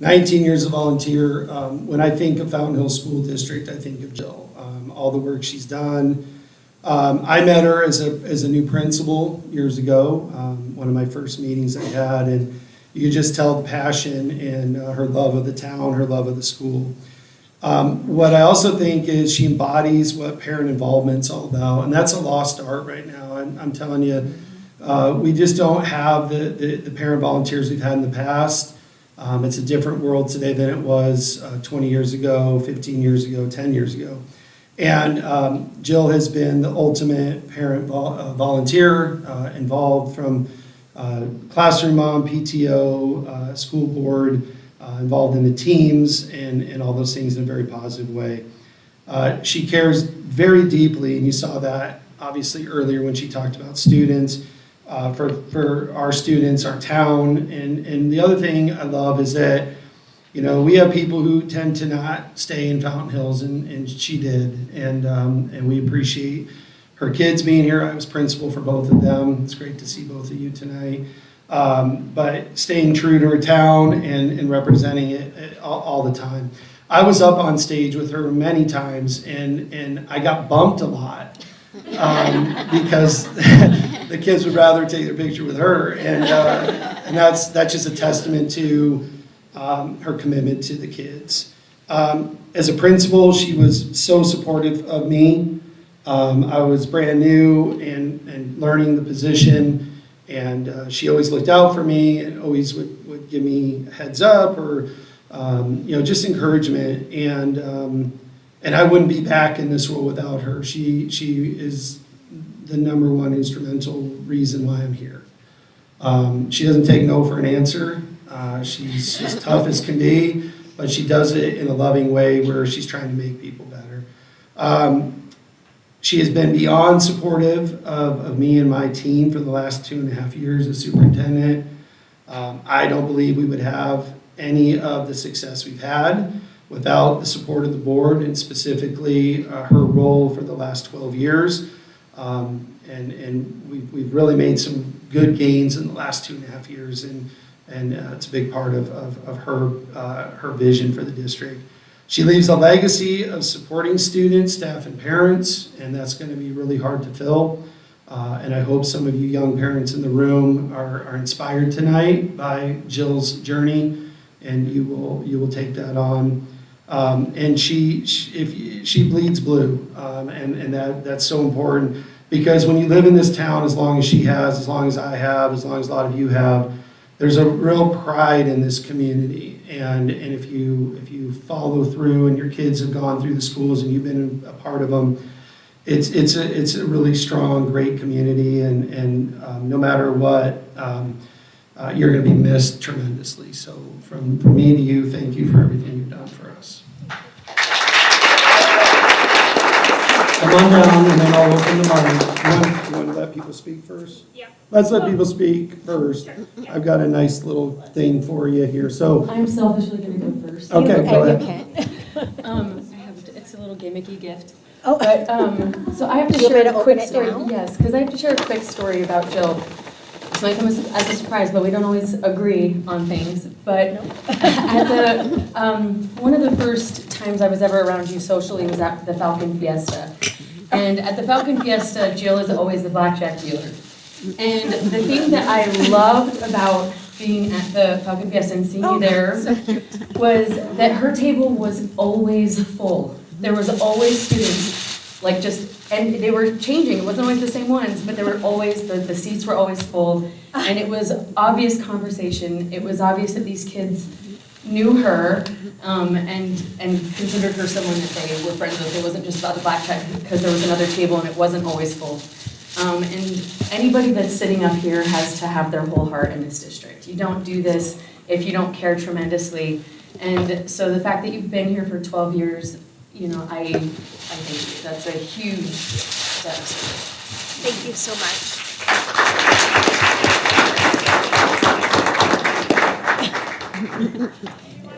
19 years of volunteer. When I think of Fountain Hills School District, I think of Jill. All the work she's done. I met her as a new principal years ago, one of my first meetings I had, and you could just tell the passion and her love of the town, her love of the school. What I also think is she embodies what parent involvement's all about, and that's a lost art right now. I'm telling you, we just don't have the parent volunteers we've had in the past. It's a different world today than it was 20 years ago, 15 years ago, 10 years ago. And Jill has been the ultimate parent volunteer, involved from classroom mom, PTO, school board, involved in the teams and all those things in a very positive way. She cares very deeply, and you saw that obviously earlier when she talked about students, for our students, our town. And the other thing I love is that, you know, we have people who tend to not stay in Fountain Hills, and she did. And we appreciate her kids being here. I was principal for both of them. It's great to see both of you tonight. But staying true to her town and representing it all the time. I was up on stage with her many times, and I got bumped a lot because the kids would rather take their picture with her. And that's just a testament to her commitment to the kids. As a principal, she was so supportive of me. I was brand new and learning the position, and she always looked out for me and always would give me a heads up or just encouragement. And I wouldn't be back in this role without her. She is the number one instrumental reason why I'm here. She doesn't take no for an answer. She's as tough as can be, but she does it in a loving way where she's trying to make people better. She has been beyond supportive of me and my team for the last 2.5 years as superintendent. I don't believe we would have any of the success we've had without the support of the board, and specifically her role for the last 12 years. And we've really made some good gains in the last 2.5 years, and it's a big part of her vision for the district. She leaves a legacy of supporting students, staff, and parents, and that's going to be really hard to fill. And I hope some of you young parents in the room are inspired tonight by Jill's journey, and you will take that on. And she bleeds blue, and that's so important, because when you live in this town as long as she has, as long as I have, as long as a lot of you have, there's a real pride in this community. And if you follow through and your kids have gone through the schools and you've been a part of them, it's a really strong, great community, and no matter what, you're going to be missed tremendously. So from me to you, thank you for everything you've done for us. Come on down, and then I'll open the mic. You want to let people speak first? Yeah. Let's let people speak first. I've got a nice little thing for you here. So, I'm selfishly going to go first. okay, go ahead. It's a little gimmicky gift. Oh. But, so I have to You want me share to a quick open it story. now? Yes, because I have to share a quick story about Jill. This might come as a surprise, but we don't always agree on things. But at one of the first times I was ever around you socially was at the Falcon Fiesta. And at the Falcon Fiesta, Jill is always the blackjack dealer. And the thing that I loved about being at the Falcon Fiesta and seeing you there was that her table was always full. There was always students, and they were changing. It wasn't always the same ones, but they were always, the seats were always full. And it was obvious conversation. It was obvious that these kids knew her and considered her someone that they were friends with. It wasn't just about the blackjack because there was another table and it wasn't always full. And anybody that's sitting up here has to have their whole heart in this district. You don't do this if you don't care tremendously. And so the fact that you've been here for 12 years, I think that's a huge step. Thank you so much.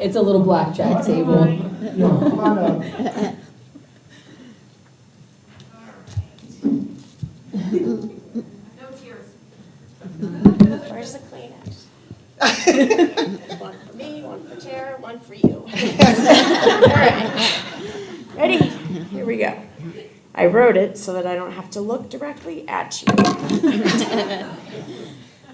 It's a little blackjack table. Come on up. No tears. Where's the Kleenex? One for me, one for Tara, one for you. All right. Ready? Here we go. I wrote it so that I don't have to look directly at you.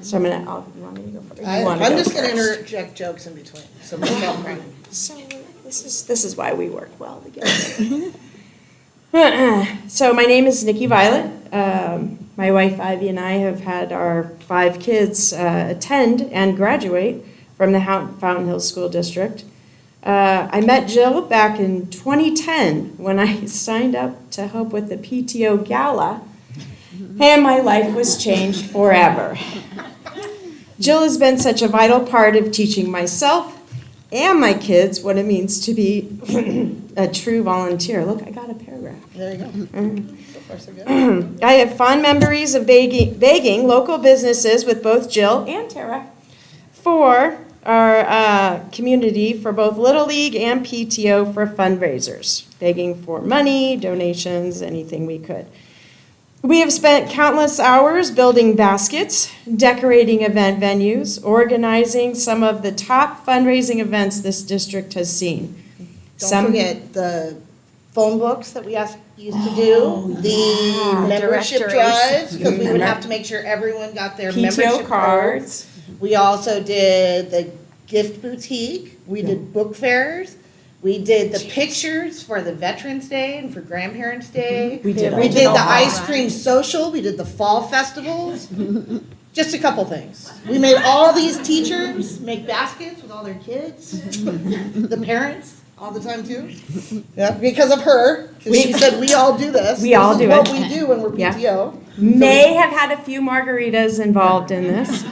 So you want me to go first? I'm just going to interject jokes in between, so no problem. So this is why we work well together. So my name is Nikki Violet. My wife Ivy and I have had our 5 kids attend and graduate from the Fountain Hills School District. I met Jill back in 2010 when I signed up to help with the PTO gala, and my life was changed forever. Jill has been such a vital part of teaching myself and my kids what it means to be a true volunteer. Look, I got a paragraph. There you go. So far, so good. I have fond memories of begging local businesses with both Jill and Tara for our community for both Little League and PTO for fundraisers, begging for money, donations, anything we could. We have spent countless hours building baskets, decorating event venues, organizing some of the top fundraising events this district has seen. Don't forget the phone books that we used to do, the membership drives, because we would have to make sure everyone got their membership PTO cards. We also did the gift boutique. We did book fairs. We did the pictures for the Veterans Day and for Grandparents Day. We did We all did the that. ice cream social. We did the fall festivals. Just a couple things. We made all these teachers make baskets with all their kids. The parents all the time too. Yeah, because of her. 'Cause she said we all do this. We all do This is it. what we do when we're Yeah. PTO. May have had a few margaritas involved in this.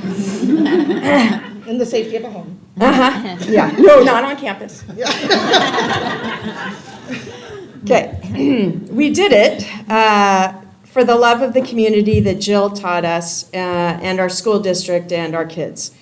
In the safety of a home. Uh-huh, yeah, no, not on campus. Yeah. Okay, we did it for the love of the community that Jill taught us and our school district and our kids.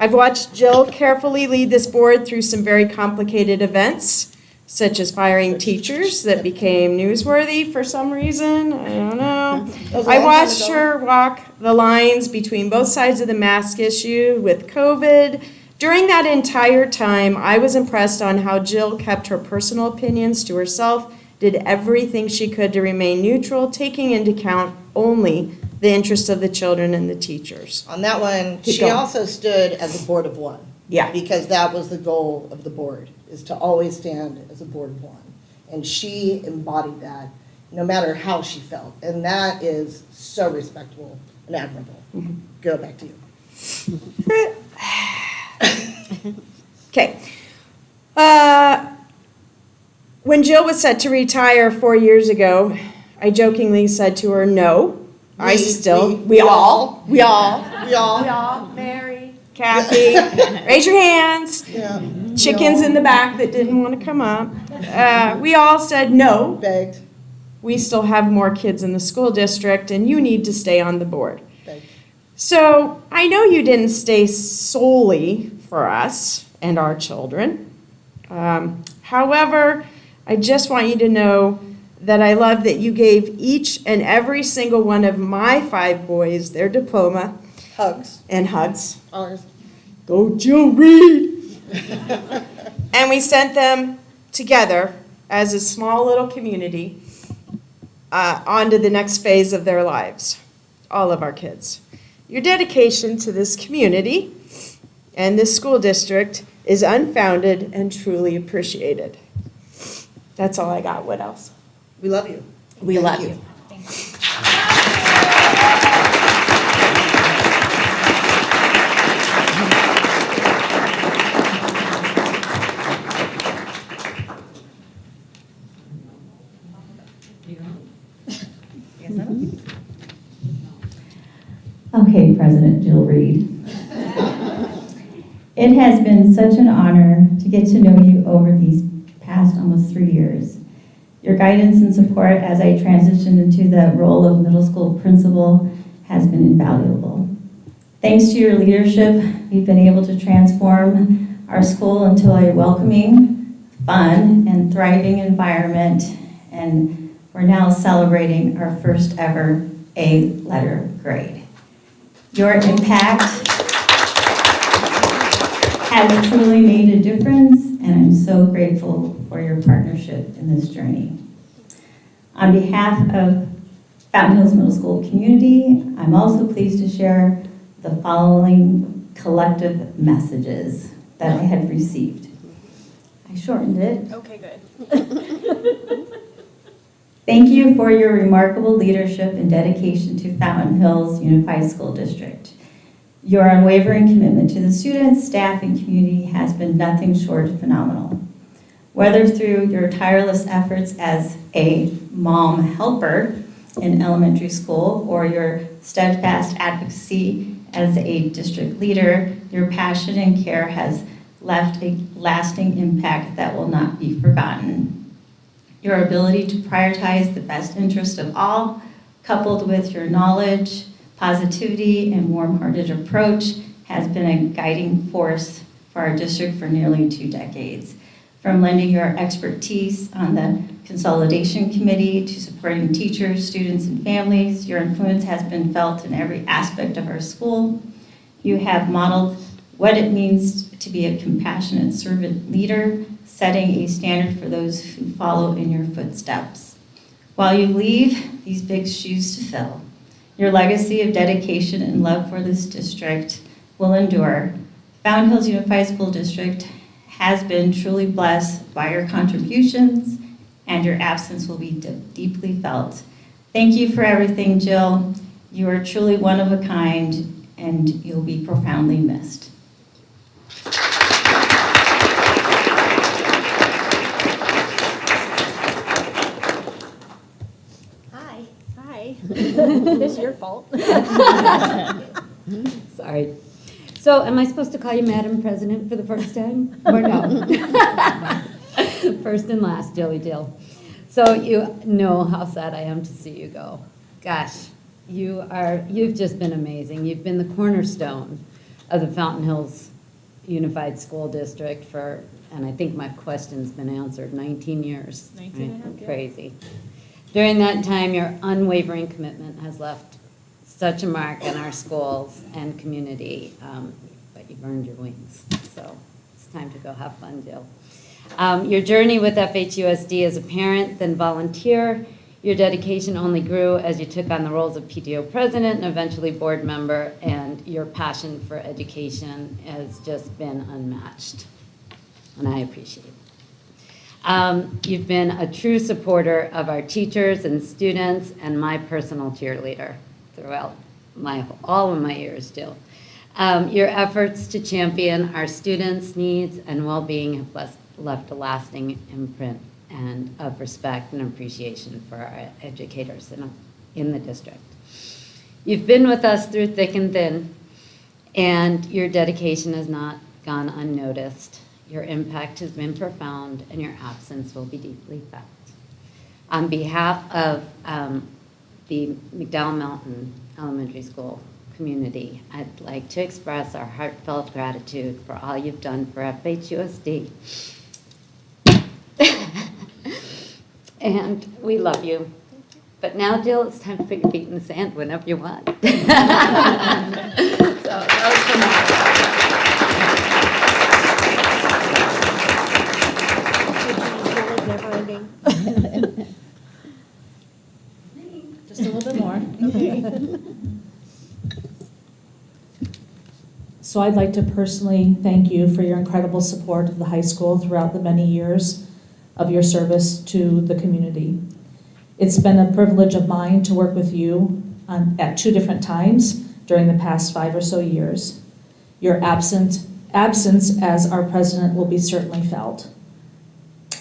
I've watched Jill carefully lead this board through some very complicated events, such as firing teachers that became newsworthy for some reason, I don't know. I watched her walk the lines between both sides of the mask issue with COVID. During that entire time, I was impressed on how Jill kept her personal opinions to herself, did everything she could to remain neutral, taking into account only the interests of the children and the teachers. On that one, Keep she going. also stood as a board of one. Yeah. Because that was the goal of the board, is to always stand as a board of one. And she embodied that, no matter how she felt. And that is so respectable and admirable. Go back to you. Okay. When Jill was set to retire 4 years ago, I jokingly said to her, no. We all, Mary, Kathy, raise your hands. Yeah. Chickens in the back that didn't want to come up. We all said no. Begged. We still have more kids in the school district, and you need to stay on the board. Begged. So I know you didn't stay solely for us and our children. However, I just want you to know that I love that you gave each and every single one of my 5 boys their diploma. Hugs. And hugs. Ours. Go Jill Reed! And we sent them together as a small little community on to the next phase of their lives, all of our kids. Your dedication to this community and this school district is unfounded and truly appreciated. That's all I got. What else? We love you. We love you. Okay, President Jill Reed. It has been such an honor to get to know you over these past almost 3 years. Your guidance and support as I transitioned into the role of middle school principal has been invaluable. Thanks to your leadership, we've been able to transform our school into a welcoming, fun, and thriving environment, and we're now celebrating our first ever A-letter grade. Your impact has truly made a difference, and I'm so grateful for your partnership in this journey. On behalf of Fountain Hills Middle School community, I'm also pleased to share the following collective messages that I had received. I shortened it. Okay, good. Thank you for your remarkable leadership and dedication to Fountain Hills Unified School District. Your unwavering commitment to the students, staff, and community has been nothing short of phenomenal. Whether through your tireless efforts as a mom helper in elementary school or your steadfast advocacy as a district leader, your passion and care has left a lasting impact that will not be forgotten. Your ability to prioritize the best interest of all, coupled with your knowledge, positivity, and warm-hearted approach, has been a guiding force for our district for nearly 2 decades. From lending your expertise on the consolidation committee to supporting teachers, students, and families, your influence has been felt in every aspect of our school. You have modeled what it means to be a compassionate servant leader, setting a standard for those who follow in your footsteps. While you leave these big shoes to fill, your legacy of dedication and love for this district will endure. Fountain Hills Unified School District has been truly blessed by your contributions, and your absence will be deeply felt. Thank you for everything, Jill. You are truly one of a kind, and you'll be profoundly missed. Hi. This is your fault. Sorry. So am I supposed to call you Madam President for the first time, or no? First and last, Jilly Jill. So you know how sad I am to see you go. Gosh, you've just been amazing. You've been the cornerstone of the Fountain Hills Unified School District for, and I think my question's been answered, 19 years. 19 and a half, yeah. Crazy. During that time, your unwavering commitment has left such a mark on our schools and community, but you've earned your wings. So it's time to go have fun, Jill. Your journey with FHUSD as a parent, then volunteer, your dedication only grew as you took on the roles of PTO president and eventually board member, and your passion for education has just been unmatched, and I appreciate it. You've been a true supporter of our teachers and students and my personal cheerleader throughout all of my years, Jill. Your efforts to champion our students' needs and well-being have left a lasting imprint and of respect and appreciation for our educators in the district. You've been with us through thick and thin, and your dedication has not gone unnoticed. Your impact has been profound, and your absence will be deeply felt. On behalf of the McDowell Mountain Elementary School community, I'd like to express our heartfelt gratitude for all you've done for FHUSD. And we love you. But now, Jill, it's time to put your feet in the sand whenever you want. So that was from Just a little bit more. Okay. So I'd like to personally thank you for your incredible support of the high school throughout the many years of your service to the community. It's been a privilege of mine to work with you at 2 different times during the past 5 or so years. Your absence as our president will be certainly felt.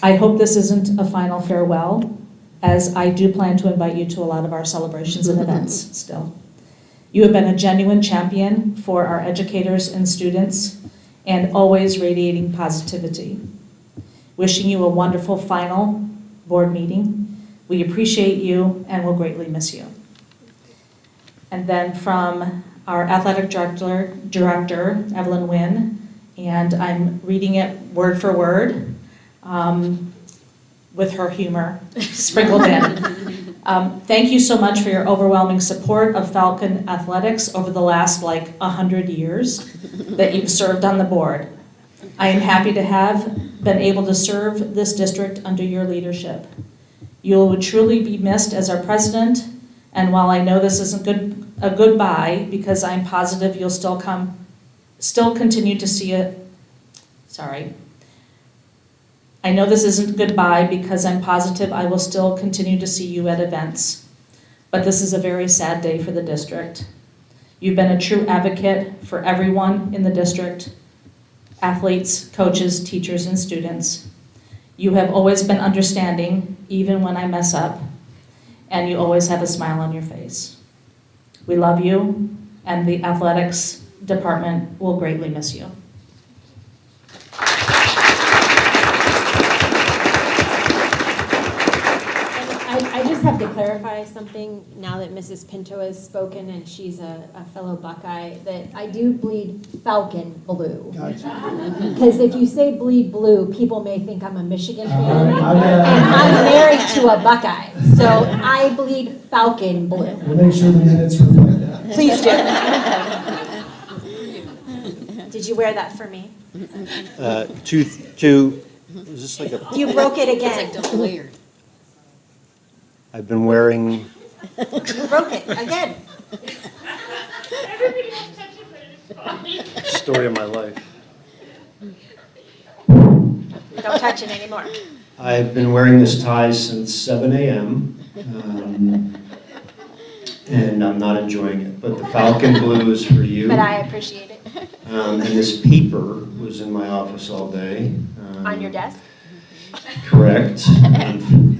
I hope this isn't a final farewell, as I do plan to invite you to a lot of our celebrations and events still. You have been a genuine champion for our educators and students, and always radiating positivity. Wishing you a wonderful final board meeting. We appreciate you and will greatly miss you. And then from our athletic director, Evelyn Wynn, and I'm reading it word for word with her humor sprinkled in. Thank you so much for your overwhelming support of Falcon Athletics over the last 100 years that you've served on the board. I am happy to have been able to serve this district under your leadership. You will truly be missed as our president, and while I know this isn't a goodbye, because I'm positive you'll still continue to see it. Sorry. I know this isn't goodbye because I'm positive I will still continue to see you at events. But this is a very sad day for the district. You've been a true advocate for everyone in the district, athletes, coaches, teachers, and students. You have always been understanding, even when I mess up, and you always have a smile on your face. We love you, and the athletics department will greatly miss you. I just have to clarify something now that Mrs. Pinto has spoken and she's a fellow Buckeye, that I do bleed Falcon blue. Gotcha. Because if you say bleed blue, people may think I'm a Michigan fan. right, And I'm married to a Buckeye. So I bleed Falcon blue. We'll make sure the minutes reflect that. Please do. Did you wear that for me? Is this like a? You broke it again. Weird. I've been wearing. You broke it again. Story of my life. Don't touch it anymore. I've been wearing this tie since 7 a.m. And I'm not enjoying it, but the Falcon blue is for you. But I appreciate it. And this paper was in my office all day. On your desk? Correct.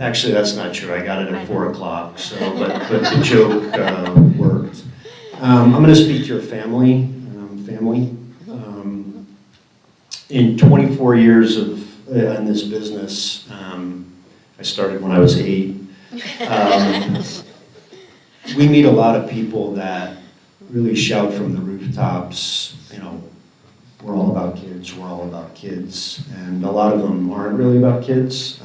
Actually, that's not true. I got it at 4 o'clock, so, but the joke worked. I'm going to speak to your family. In 24 years of in this business, I started when I was 8. We meet a lot of people that really shout from the rooftops, you know, we're all about kids, we're all about kids, and a lot of them aren't really about kids.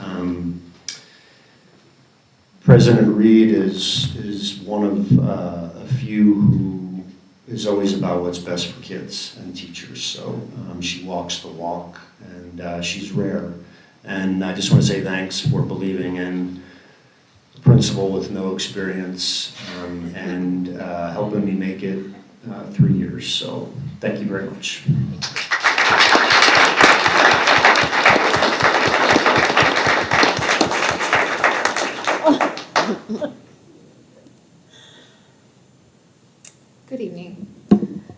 President Reed is one of a few who is always about what's best for kids and teachers, so she walks the walk, and she's rare. And I just want to say thanks for believing in a principal with no experience and helping me make it 3 years, so thank you very much. Good evening.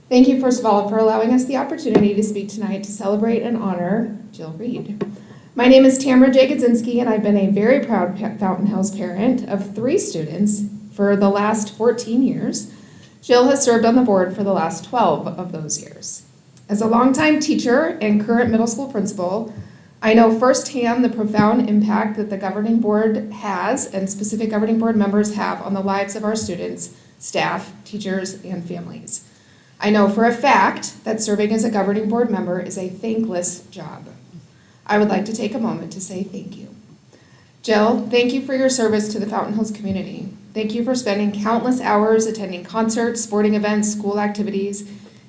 Thank you, first of all, for allowing us the opportunity to speak tonight to celebrate and honor Jill Reed. My name is Tamara Jagodzinski, and I've been a very proud Fountain Hills parent of 3 students for the last 14 years. Jill has served on the board for the last 12 of those years. As a longtime teacher and current middle school principal, I know firsthand the profound impact that the governing board has and specific governing board members have on the lives of our students, staff, teachers, and families. I know for a fact that serving as a governing board member is a thankless job. I would like to take a moment to say thank you. Jill, thank you for your service to the Fountain Hills community. Thank you for spending countless hours attending concerts, sporting events, school activities,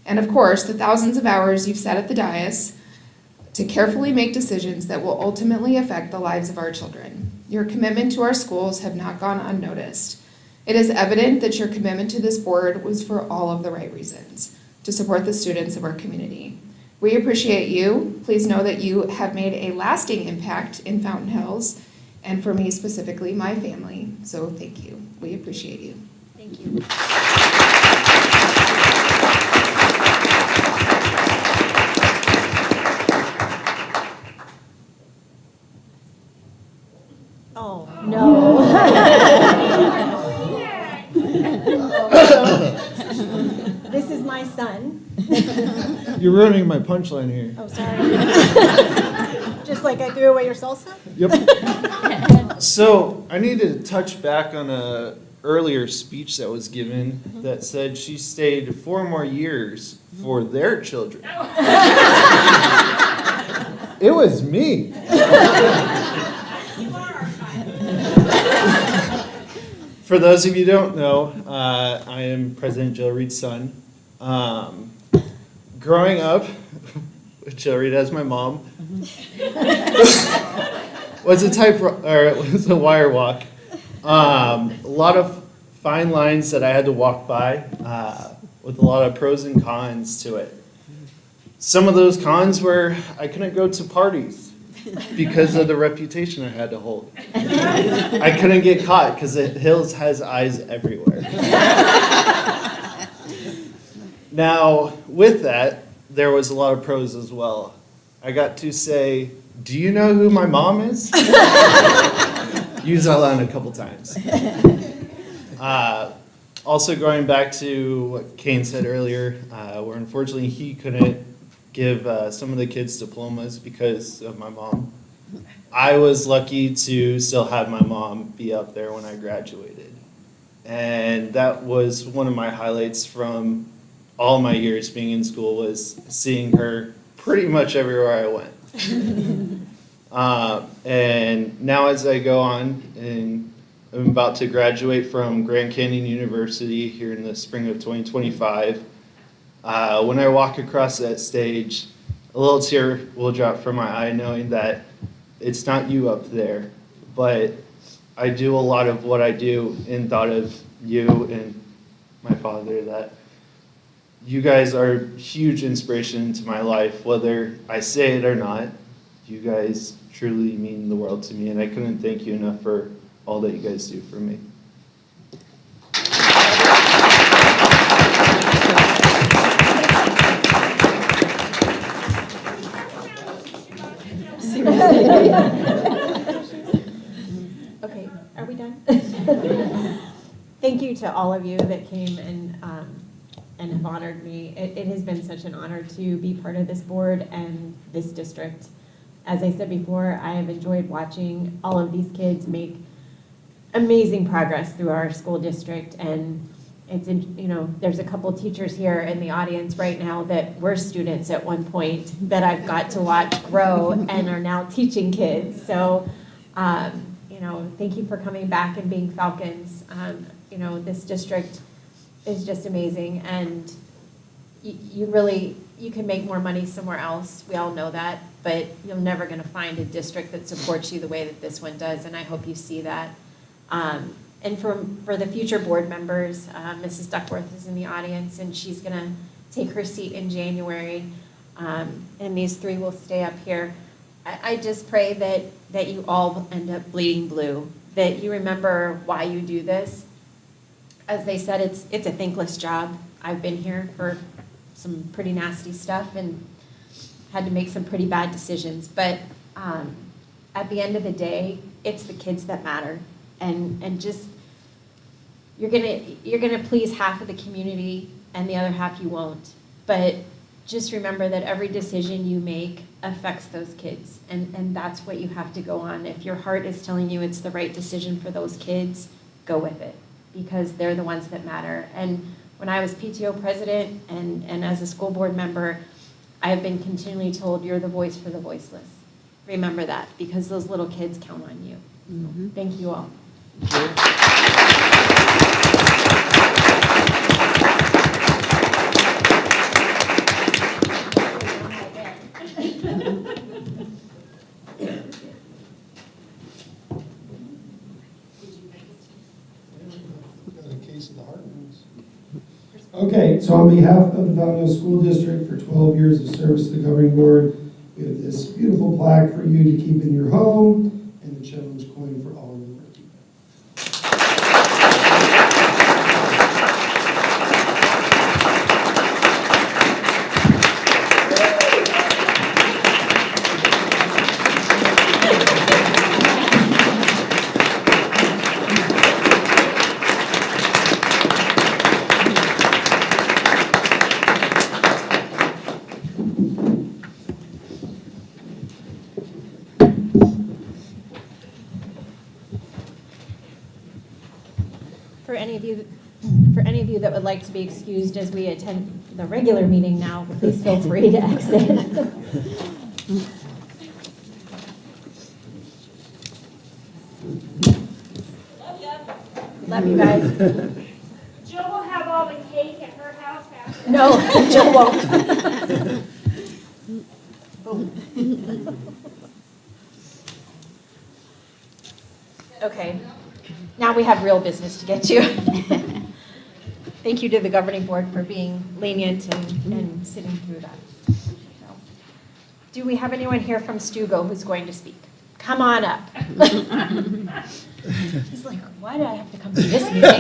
and of course, the thousands of hours you've sat at the dais to carefully make decisions that will ultimately affect the lives of our children. Your commitment to our schools have not gone unnoticed. It is evident that your commitment to this board was for all of the right reasons, to support the students of our community. We appreciate you. Please know that you have made a lasting impact in Fountain Hills, and for me specifically, my family. So thank you. We appreciate you. Thank you. Oh, no. This is my son. You're ruining my punchline here. Oh, sorry. Just like I threw away your salsa? Yep. So I need to touch back on a earlier speech that was given that said she stayed 4 more years for their children. It was me. For those of you who don't know, I am President Jill Reed's son. Growing up with Jill Reed as my mom was a wire walk. A lot of fine lines that I had to walk by with a lot of pros and cons to it. Some of those cons were I couldn't go to parties because of the reputation I had to hold. I couldn't get caught because the Hills has eyes everywhere. Now, with that, there was a lot of pros as well. I got to say, do you know who my mom is? Use that line a couple times. Also going back to what Kane said earlier, where unfortunately he couldn't give some of the kids diplomas because of my mom. I was lucky to still have my mom be up there when I graduated. And that was one of my highlights from all my years being in school, was seeing her pretty much everywhere I went. And now as I go on, and I'm about to graduate from Grand Canyon University here in the spring of 2025, when I walk across that stage, a little tear will drop from my eye knowing that it's not you up there, but I do a lot of what I do in thought of you and my father, that you guys are huge inspiration to my life, whether I say it or not. You guys truly mean the world to me, and I couldn't thank you enough for all that you guys do for me. Okay, are we done? Thank you to all of you that came and have honored me. It has been such an honor to be part of this board and this district. As I said before, I have enjoyed watching all of these kids make amazing progress through our school district, and there's a couple teachers here in the audience right now that were students at one point that I've got to watch grow and are now teaching kids. So, thank you for coming back and being Falcons. This district is just amazing, and you can make more money somewhere else. We all know that, but you're never going to find a district that supports you the way that this one does, and I hope you see that. And for the future board members, Mrs. Duckworth is in the audience, and she's going to take her seat in January, and these three will stay up here. I just pray that you all end up bleeding blue, that you remember why you do this. As they said, it's a thankless job. I've been here for some pretty nasty stuff and had to make some pretty bad decisions. But at the end of the day, it's the kids that matter. And just you're gonna please half of the community and the other half you won't. But just remember that every decision you make affects those kids, and that's what you have to go on. If your heart is telling you it's the right decision for those kids, go with it, because they're the ones that matter. And when I was PTO president and as a school board member, I have been continually told you're the voice for the voiceless. Remember that, because those little kids count on you. Mm-hmm. Thank you all. Okay, so on behalf of the Fountain Hills School District for 12 years of service to the governing board, we have this beautiful plaque for you to keep in your home and the challenge coin for all of you. For any of you that would like to be excused as we attend the regular meeting now, please feel free to exit. Love you guys. Jill will have all the cake at her house after. No, Jill won't. Okay, now we have real business to get to. Thank you to the governing board for being lenient and sitting through that. So, do we have anyone here from Stugo who's going to speak? Come on up. He's like, why did I have to come to this meeting?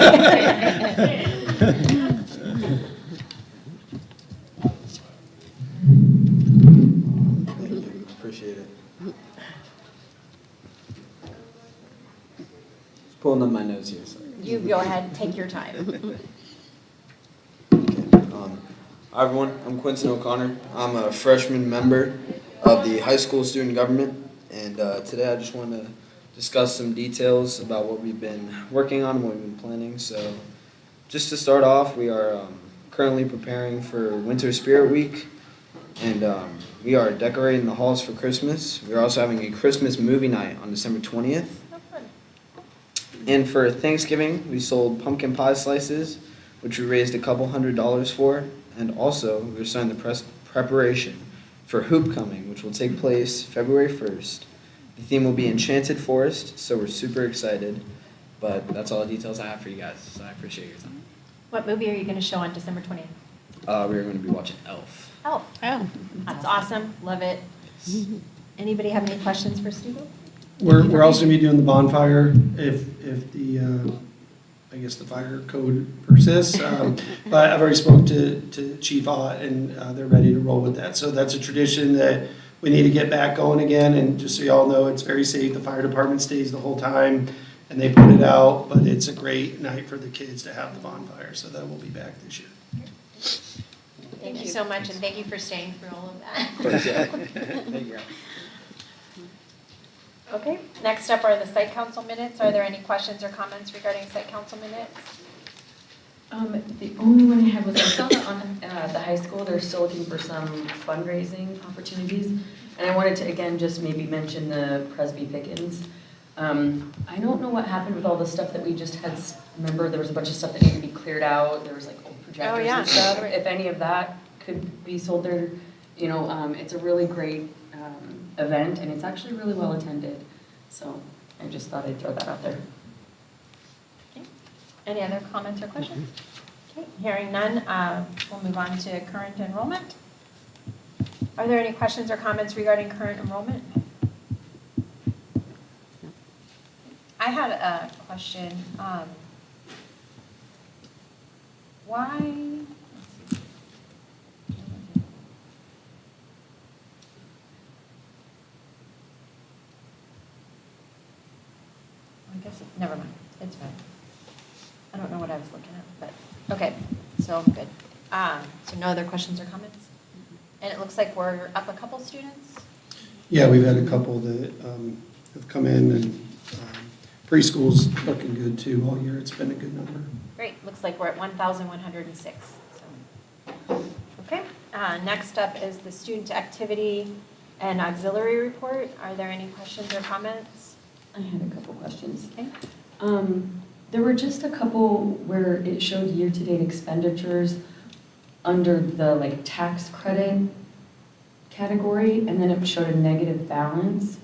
Appreciate it. Just pulling up my notes here. Sorry. You go ahead, take your time. Hi everyone, I'm Quinton O'Connor. I'm a freshman member of the high school student government, and today I just want to discuss some details about what we've been working on and what we've been planning. So just to start off, we are currently preparing for Winter Spirit Week, and we are decorating the halls for Christmas. We are also having a Christmas movie night on December 20th. And for Thanksgiving, we sold pumpkin pie slices, which we raised a couple $100s for. And also, we're starting the preparation for Hoop Coming, which will take place February 1st. The theme will be Enchanted Forest, so we're super excited. But that's all the details I have for you guys, so I appreciate your time. What movie are you going to show on December 20th? We are going to be watching Elf. Elf. Oh, that's awesome. Love it. Anybody have any questions for Stu? We're also gonna be doing the bonfire if the, I guess the fire code persists. But I've already spoke to Chief Ott and they're ready to roll with that. So that's a tradition that we need to get back going again. And just so y'all know, it's very safe. The fire department stays the whole time and they put it out, but it's a great night for the kids to have the bonfire. So that will be back this year. Thank you so much, and thank you for staying through all of that. Thank you. Okay, next up are the site council minutes. Are there any questions or comments regarding site council minutes? The only one I had was I saw that on the high school, they're still looking for some fundraising opportunities. And I wanted to, again, just maybe mention the Presby Pickens. I don't know what happened with all the stuff that we just had. Remember, there was a bunch of stuff that needed to be cleared out. There was like old projectors and stuff. If any of that could be sold there, you know, it's a really great event and it's actually really well attended. So I just thought I'd throw that out there. Okay. Any other comments or questions? Okay, hearing none, we'll move on to current enrollment. Are there any questions or comments regarding current enrollment? I had a question. Why? I guess, never mind, it's fine. I don't know what I was looking at, but, okay, so good. So no other questions or comments? And it looks like we're up a couple students? Yeah, we've had a couple that have come in and preschool's looking good too all year. It's been a good number. Great, looks like we're at 1,106. So. Okay, next up is the student activity and auxiliary report. Are there any questions or comments? I had a couple questions. Okay. There were just a couple where it showed year-to-date expenditures under the like tax credit category, and then it showed a negative balance.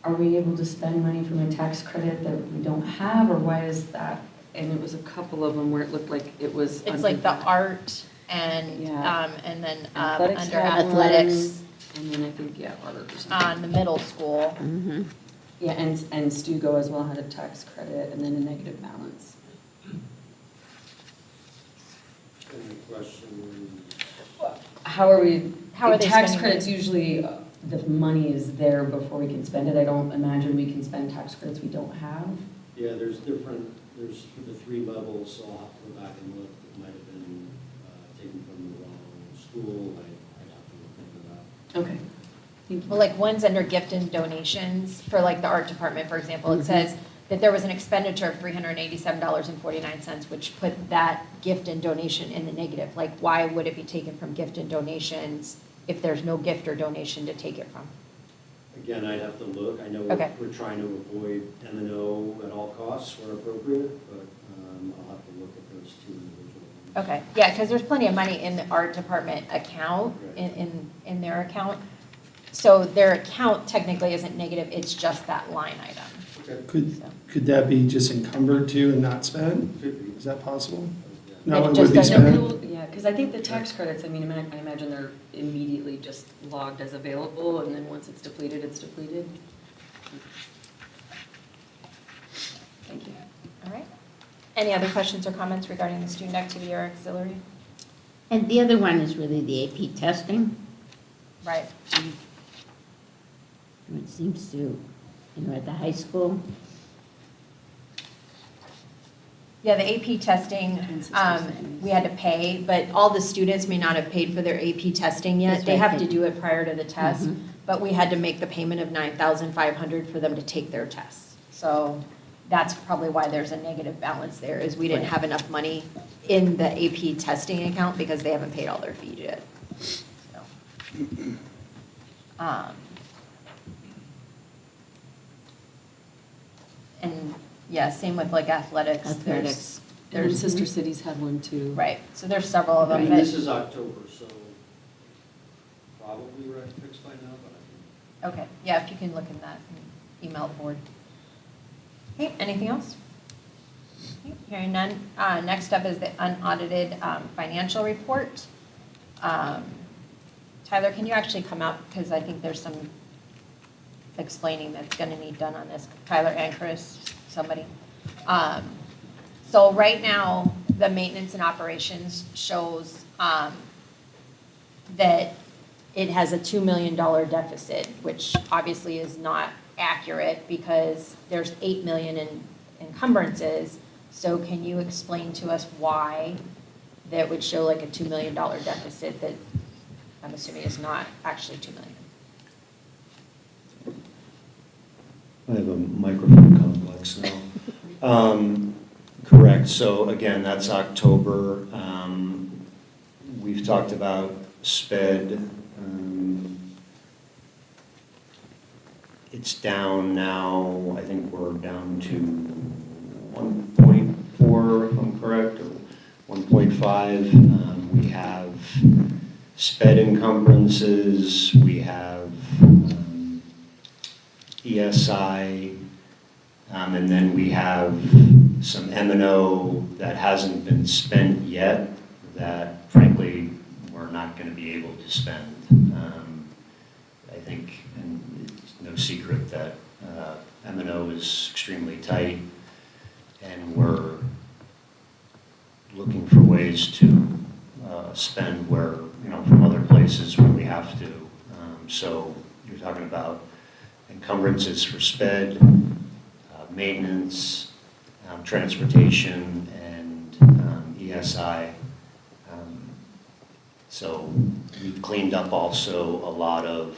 Are we able to spend money from a tax credit that we don't have, or why is that? And it was a couple of them where it looked like it was. It's like the art and then Athletics under had athletics. And then I think, art or something. On the middle school. Mm-hmm. Yeah, and Stugo as well had a tax credit and then a negative balance. Any question? How are we, How are they tax spending credits it? usually, the money is there before we can spend it. I don't imagine we can spend tax credits we don't have. Yeah, there's for the 3 levels, so I'll have to go back and look. It might have been taken from the wrong school. I'd have to look into that. Okay. Thank you. Well, like one's under gift and donations for like the art department, for example. It says that there was an expenditure of $387.49, which put that gift and donation in the negative. Like, why would it be taken from gift and donations if there's no gift or donation to take it from? Again, I'd have to look. I know we're trying to avoid M&O at all costs where appropriate, but I'll have to look at those 2 individual ones. Okay, yeah, because there's plenty of money in the art department account, in their account. So their account technically isn't negative, it's just that line item. Could that be just encumbered to and not spent? Is that possible? No, And it would be spent. Yeah, because I think the tax credits, I mean, I imagine they're immediately just logged as available, and then once it's depleted, it's depleted. Thank you. All right. Any other questions or comments regarding the student activity or auxiliary? And the other one is really the AP testing. Right. It seems to, at the high school. Yeah, the AP testing, we had to pay, but all the students may not have paid for their AP testing yet. That's They right. have to do it prior to the test, but we had to make the payment of $9,500 for them to take their tests. So that's probably why there's a negative balance there, is we didn't have enough money in the AP testing account because they haven't paid all their fees yet. So. And yeah, same with like athletics. There's Sister Cities had one too. Right, so there's several of them. And but- this is October, so probably right fixed by now, but Okay, yeah, if you can look in that and email the board. Okay, anything else? Okay, hearing none. Next up is the unaudited financial report. Tyler, can you actually come up, because I think there's some explaining that's going to need done on this. Tyler and Chris, somebody. So right now, the maintenance and operations shows that it has a $2 million deficit, which obviously is not accurate because there's $8 million in encumbrances. So can you explain to us why that would show like a $2 million deficit that I'm assuming is not actually $2 million? I have a microphone complex now. Correct, so again, that's October. We've talked about SPED. It's down now, I think we're down to 1.4, if I'm correct, or 1.5. We have SPED encumbrances, we have ESI, and then we have some M&O that hasn't been spent yet that frankly we're not going to be able to spend. I think, and it's no secret that M&O is extremely tight, and we're looking for ways to spend where, from other places where we have to. So you're talking about encumbrances for SPED, maintenance, transportation, and ESI. So we cleaned up also a lot of,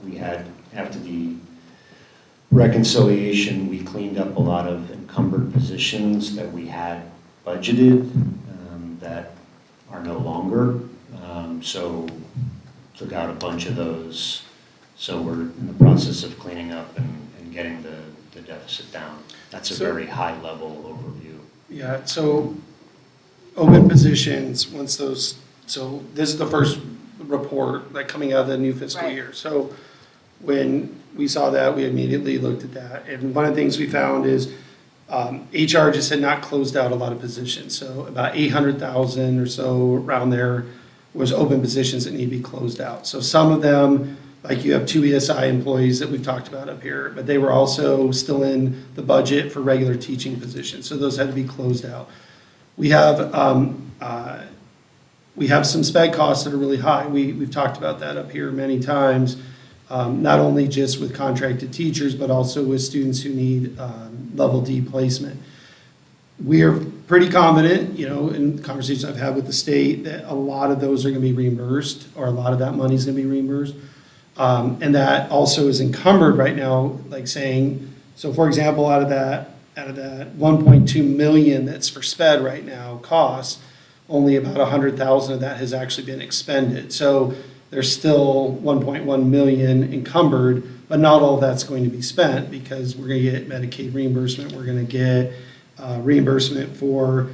we had, after the reconciliation, we cleaned up a lot of encumbered positions that we had budgeted that are no longer. So took out a bunch of those. So we're in the process of cleaning up and getting the deficit down. That's a very high level overview. Yeah, so open positions, once those, so this is the first report like coming out of the new fiscal year. So when we saw that, we immediately looked at that. And one of the things we found is HR just had not closed out a lot of positions. So about 800,000 or so around there was open positions that need to be closed out. So some of them, like you have 2 ESI employees that we've talked about up here, but they were also still in the budget for regular teaching positions. So those had to be closed out. We have some sped costs that are really high. We've talked about that up here many times, not only just with contracted teachers, but also with students who need level D placement. We are pretty confident, in conversations I've had with the state, that a lot of those are going to be reimbursed, or a lot of that money is going to be reimbursed. And that also is encumbered right now, like saying, so for example, out of that 1.2 million that's for SPED right now costs, only about 100,000 of that has actually been expended. So there's still 1.1 million encumbered, but not all of that's going to be spent because we're going to get Medicaid reimbursement. We're going to get reimbursement for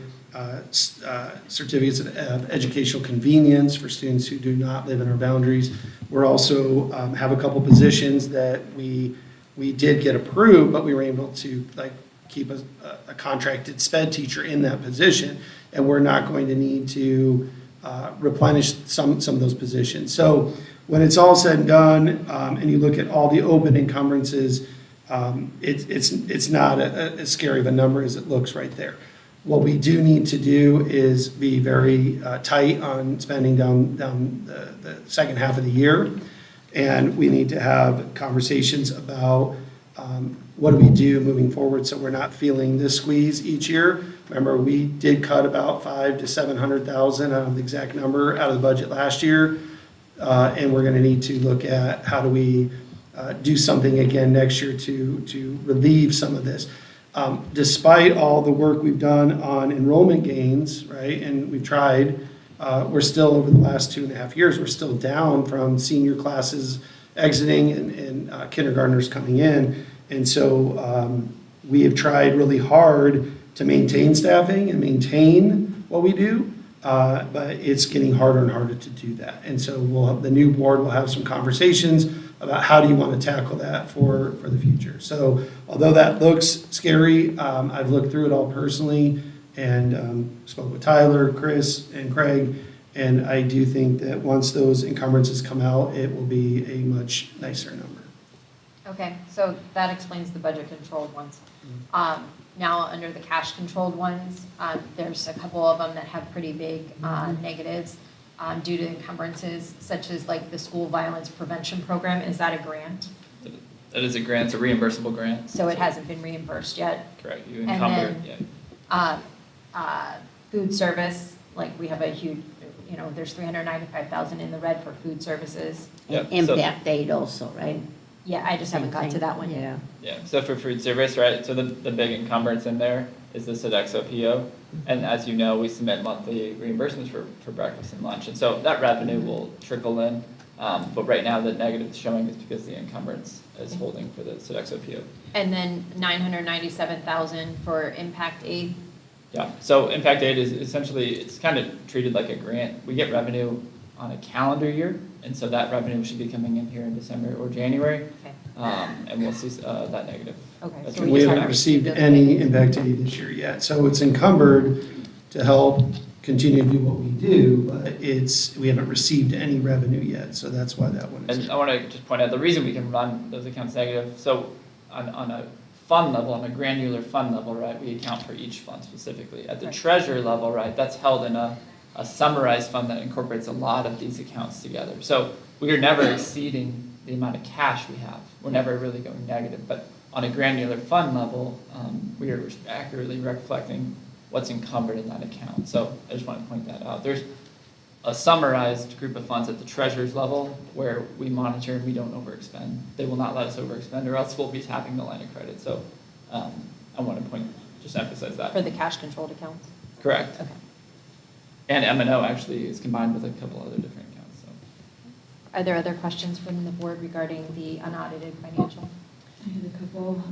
certificates of educational convenience for students who do not live in our boundaries. We're also have a couple positions that we did get approved, but we were able to keep a contracted SPED teacher in that position, and we're not going to need to replenish some of those positions. So when it's all said and done, and you look at all the open encumbrances, it's not as scary of a number as it looks right there. What we do need to do is be very tight on spending down the second half of the year, and we need to have conversations about what do we do moving forward so we're not feeling this squeeze each year. Remember, we did cut about 500,000 to 700,000, I don't know the exact number, out of the budget last year, and we're going to need to look at how do we do something again next year to relieve some of this. Despite all the work we've done on enrollment gains, right, and we've tried, we're still, over the last 2.5 years, we're still down from senior classes exiting and kindergartners coming in. And so we have tried really hard to maintain staffing and maintain what we do, but it's getting harder and harder to do that. And so the new board will have some conversations about how do you want to tackle that for the future. So although that looks scary, I've looked through it all personally and spoke with Tyler, Chris, and Craig, and I do think that once those encumbrances come out, it will be a much nicer number. Okay, so that explains the budget-controlled ones. Now, under the cash-controlled ones, there's a couple of them that have pretty big negatives due to encumbrances, such as like the school violence prevention program. Is that a grant? That is a grant, it's a reimbursable grant. So it hasn't been reimbursed yet? Correct, you And encumbered, then, yeah. Food service, like we have a huge, there's 395,000 in the red for food services. Yep, so- Impact aid also, right? Yeah, I just haven't got to that one Yeah. yet. Yeah, so for food service, right, so the big encumbrance in there is the Sodexo PO. And as you know, we submit monthly reimbursements for breakfast and lunch. And so that revenue will trickle in. But right now, the negative it's showing is because the encumbrance is holding for the Sodexo PO. And then 997,000 for impact aid. Yeah, so impact aid is essentially, it's kind of treated like a grant. We get revenue on a calendar year, and so that revenue should be coming in here in December or January. Okay. And we'll see that negative. Okay. That's So what We just haven't received any impact aid this year yet, so it's encumbered to help continue to do what we do, but we haven't received any revenue yet, so that's why that one is. And I want to just point out the reason we can run those accounts negative. So on a fund level, on a granular fund level, right, we account for each fund specifically. At the treasurer level, right, that's held in a summarized fund that incorporates a lot of these accounts together. So we are never exceeding the amount of cash we have. We're never really going negative. But on a granular fund level, we are accurately reflecting what's encumbered in that account. So I just want to point that out. There's a summarized group of funds at the treasurer's level where we monitor and we don't overexpend. They will not let us overexpend or else we'll be tapping the line of credit. So I want to just emphasize that. For the cash-controlled accounts? Correct. Okay. And M&O actually is combined with a couple other different accounts. So. Are there other questions from the board regarding the unaudited financial? I had a couple.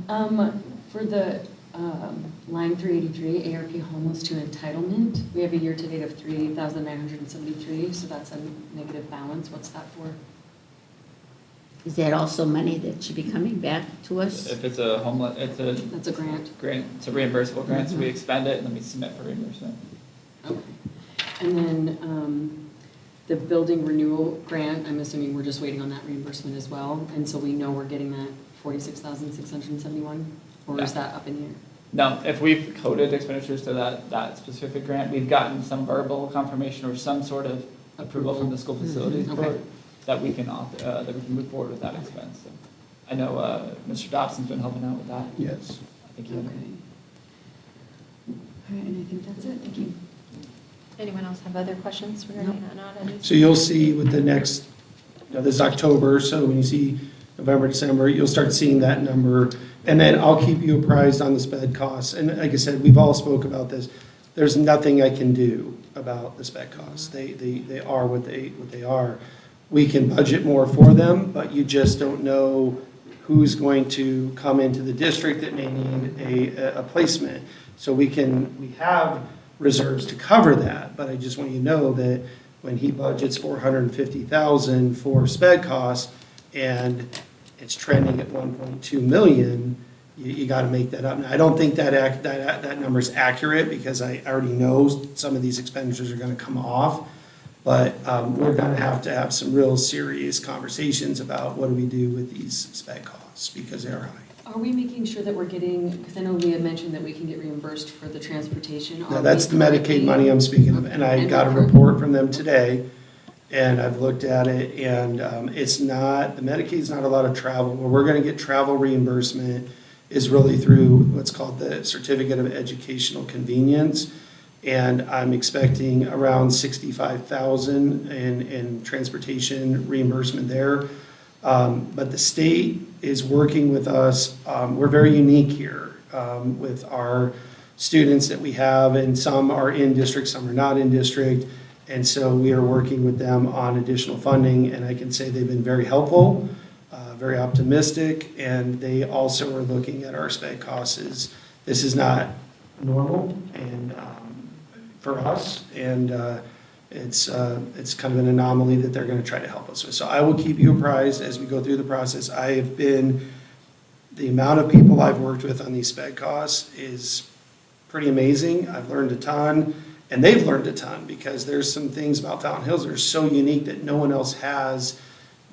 For the line 383, ARP homeless to entitlement, we have a year-to-date of 3,973, so that's a negative balance. What's that for? Is that also money that should be coming back to us? If it's a homeless, That's a grant. It's a reimbursable grant, so we expend it and then we submit for reimbursement. Okay. And then the building renewal grant, I'm assuming we're just waiting on that reimbursement as well, and so we know we're getting that 46,671, or is that up in the air? No, if we've coded expenditures to that specific grant, we've gotten some verbal confirmation or some sort of approval from the school facilities board that we can move forward with that expense. So I know Mr. Dobson's been helping out with that. Yes. I think he Okay. All right, and I think that's it. Thank you. Anyone else have other questions regarding unaudited? So you'll see with the next, this is October, so when you see November, December, you'll start seeing that number. And then I'll keep you apprised on the sped costs. And like I said, we've all spoke about this. There's nothing I can do about the sped costs. They are what they are. We can budget more for them, but you just don't know who's going to come into the district that may need a placement. So we have reserves to cover that, but I just want you to know that when he budgets $450,000 for sped costs and it's trending at 1.2 million, you got to make that up. Now, I don't think that number is accurate because I already know some of these expenditures are going to come off, but we're going to have some real serious conversations about what do we do with these sped costs because they're high. Are we making sure that we're getting, because I know Leah mentioned that we can get reimbursed for the transportation. Now, that's the Medicaid money I'm speaking of, and I got a report from them today, and I've looked at it, and it's not, the Medicaid's not a lot of travel. Where we're gonna get travel reimbursement is really through what's called the Certificate of Educational Convenience, and I'm expecting around $65,000 in transportation reimbursement there. But the state is working with us. We're very unique here with our students that we have, and some are in district, some are not in district. And so we are working with them on additional funding, and I can say they've been very helpful, very optimistic, and they also are looking at our sped costs. This is not normal and for us, and it's kind of an anomaly that they're going to try to help us with. So I will keep you apprised as we go through the process. The amount of people I've worked with on these sped costs is pretty amazing. I've learned a ton, and they've learned a ton because there's some things about Fountain Hills that are so unique that no one else has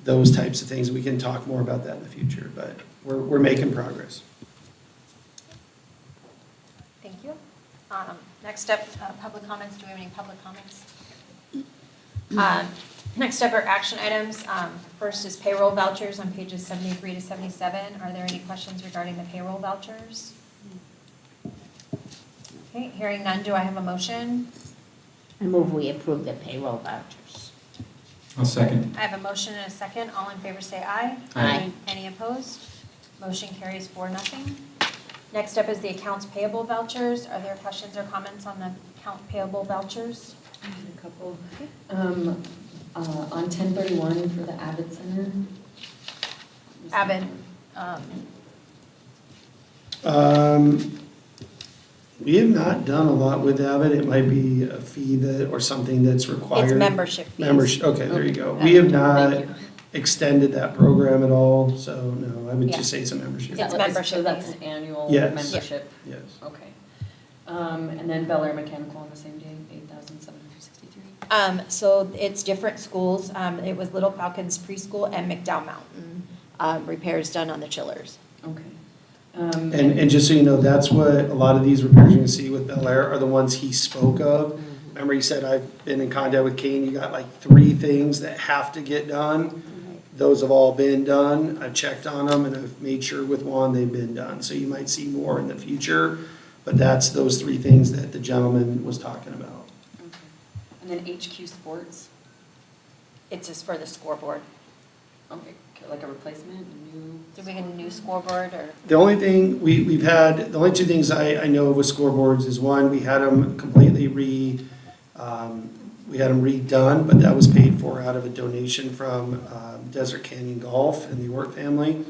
those types of things. We can talk more about that in the future, but we're making progress. Thank you. Next up, public comments. Do we have any public comments? Next up are action items. First is payroll vouchers on pages 73 to 77. Are there any questions regarding the payroll vouchers? Okay, hearing none, do I have a motion? I move we approve the payroll vouchers. I'll second. I have a motion and a second. All in favor say aye. Aye. Any opposed? Motion carries 4-0. Next up is the accounts payable vouchers. Are there questions or comments on the account payable vouchers? A couple. On 1031 for the Abbott Center. Abbott, We have not done a lot with Abbott. It might be a fee that, or something that's required. it's membership fees. Membership, okay, there you go. We have not extended that program at all, so no, I would just say it's a membership. It's membership So that's fees. an annual Yes. membership? Yes. Okay. And then Bel Air Mechanical on the same day, 8,763. So it's different schools. It was Little Falcons Preschool and McDowell Mountain repairs done on the chillers. Okay. And just so you know, that's what a lot of these repairs you're gonna see with Bel Air are the ones he spoke of. Remember he said, I've been in contact with Kane, you got like 3 things that have to get done. Those have all been done. I've checked on them and I've made sure with Juan they've been done. So you might see more in the future, but that's those 3 things that the gentleman was talking about. Okay. And then HQ Sports, It's just for the scoreboard. okay, like a replacement, a new? Did we get a new scoreboard or? The only thing we've had, the only 2 things I know with scoreboards is one, we had them completely redone, but that was paid for out of a donation from Desert Canyon Golf and the Ork family.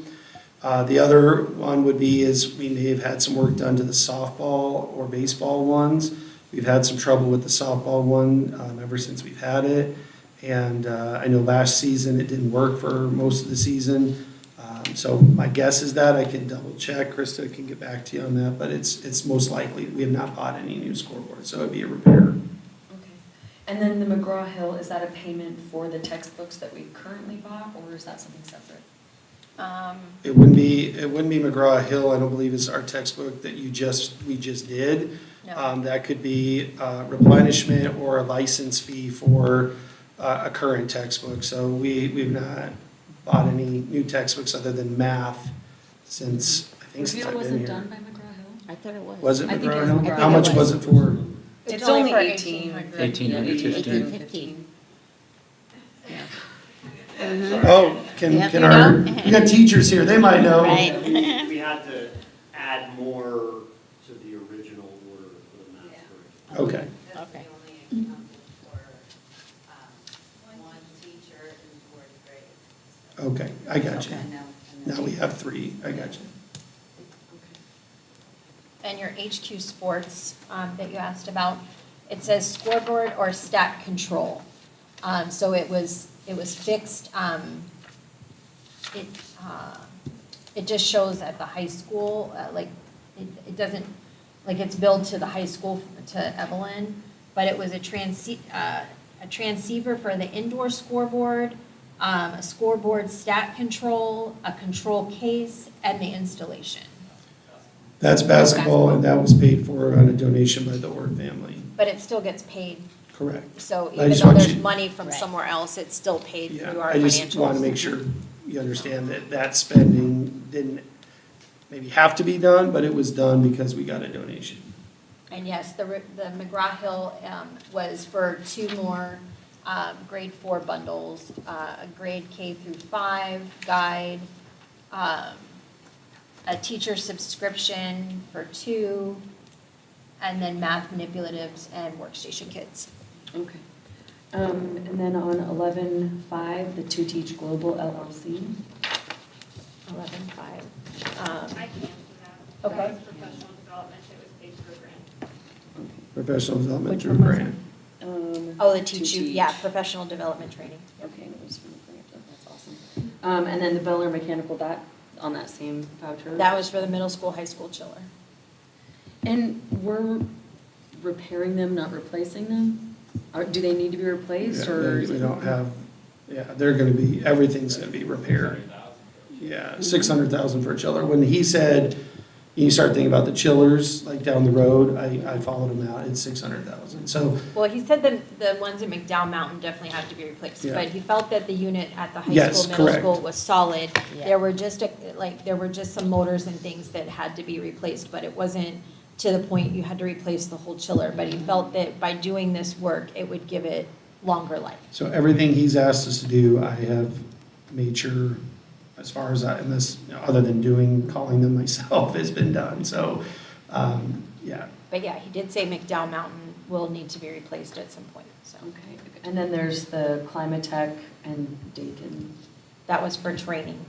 The other one would be is we may have had some work done to the softball or baseball ones. We've had some trouble with the softball one ever since we've had it. And I know last season it didn't work for most of the season. So my guess is that I can double check. Krista can get back to you on that, but it's most likely we have not bought any new scoreboards, so it'd be a repair. Okay. And then the McGraw-Hill, is that a payment for the textbooks that we currently bought, or is that something separate? It wouldn't be McGraw-Hill, I don't believe it's our textbook that we just did. No. That could be replenishment or a license fee for a current textbook. So we've not bought any new textbooks other than math since I've been here. Wasn't done by McGraw-Hill? I thought it was. Was it I think it was McGraw-Hill? McGraw-Hill. How much was it for? It's only only for 1,800. 1,815. 15. Oh, can Yep, you our, know. we got teachers here, they might know. Right. We had to add more to the original order for the math curriculum. Okay. Okay. Okay, I got you. Okay. Now we have 3, I got you. And your HQ Sports that you asked about, it says scoreboard or stat control. So it was fixed. It just shows at the high school, it doesn't, like it's billed to the high school to Evelyn, but it was a transceiver for the indoor scoreboard, a scoreboard stat control, a control case, and the installation. That's basketball, and that was paid for on a donation by the Ork family. But it still gets paid. Correct. So I even just though want there's you- money from Right. somewhere else, it's still paid Yeah, through our I financials. just want to make sure you understand that that spending didn't maybe have to be done, but it was done because we got a donation. And yes, the McGraw-Hill was for 2 more grade 4 bundles, a grade K through 5 guide, a teacher subscription for 2, and then math manipulatives and workstation kits. Okay. And then on 11.5, the To Teach Global LLC. 11.5. I can't do that. Okay. That was professional development, it was paid for grant. Professional development Which through one was grant. Oh, the To teach you, Teach. yeah, professional development training. Okay, it was from the grant, oh, that's awesome. And then the Bel Air Mechanical, that, on that same voucher? That was for the middle school, high school chiller. And we're repairing them, not replacing them? Or do they need to be replaced, Yeah, or? We don't have Yeah, they're gonna be, everything's gonna be repaired. Yeah, 600,000 for a chiller. When he said, you start thinking about the chillers, like down the road, I followed him out, it's 600,000. So, Well, he said the ones at McDowell Mountain definitely have to be replaced, Yeah. but he felt that the unit at the high Yes, school, middle correct. school was solid. Yeah. There were just, there were just some motors and things that had to be replaced, but it wasn't to the point you had to replace the whole chiller. But he felt that by doing this work, it would give it longer life. so everything he's asked us to do, I have made sure, as far as that, and this, other than calling them myself, has been done. So, yeah. But yeah, he did say McDowell Mountain will need to be replaced at some point, so. Okay, and then there's the Climatech and Dakin. That was for training.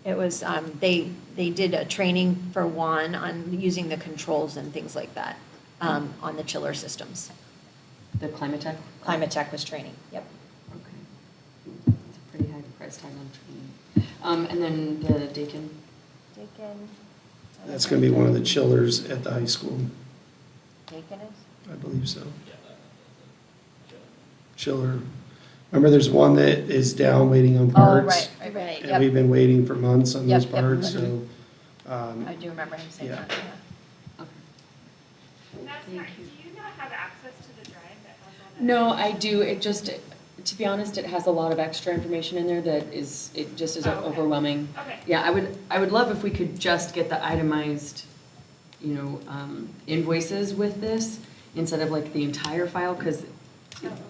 It was, they did a training for Juan on using the controls and things like that, on the chiller systems. The Climatech? Climatech was training, yep. Okay. It's a pretty high price tag on training. And then the Dakin? Dakin. That's gonna be one of the chillers at the high school, Dakin is? I believe so. Chiller. Remember, there's one that is down waiting on parts? Oh, right, And yep. we've been waiting for months on those Yep, yep. parts, so. I do remember him saying yeah. that, yeah. That's fine. Do you not have access to the drive that has all that? No, I do. It just, to be honest, it has a lot of extra information in there that it just is Oh, okay. overwhelming. Okay. Yeah, I would love if we could just get the itemized, invoices with this instead of like the entire file, because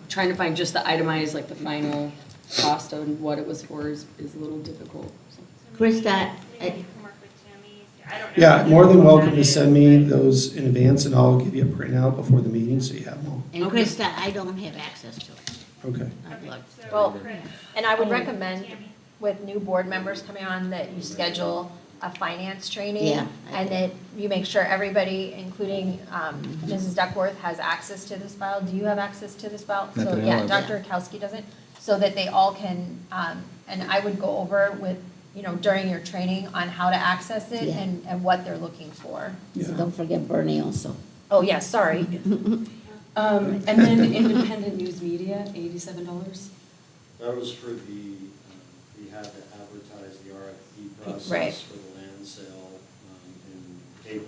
trying to find just the itemized, like the final cost of what it was for is a little difficult. So. Krista, Maybe you can work with Tammy. I don't know. Yeah, more than welcome to send me those in advance, and I'll give you a printout before the meeting, so you have them all. and Okay. Krista, I don't have access to it. Okay. I've looked. So, Well, Chris, and I would Oh, recommend Tammy. with new board members coming on that you schedule a finance training. Yeah, I And that you make sure everybody, including Mrs. Duckworth, has access to this file. Do you have access to this file? Not So, that I yeah, know of. Dr. Akowski doesn't, so that they all can, and I would go over with, during your training on how to access it Yeah. and what they're looking for. So don't forget Bernie also. Oh, yeah, sorry. And then independent news media, $87. That was for we had to advertise the RFP Right. process for the land sale in paper.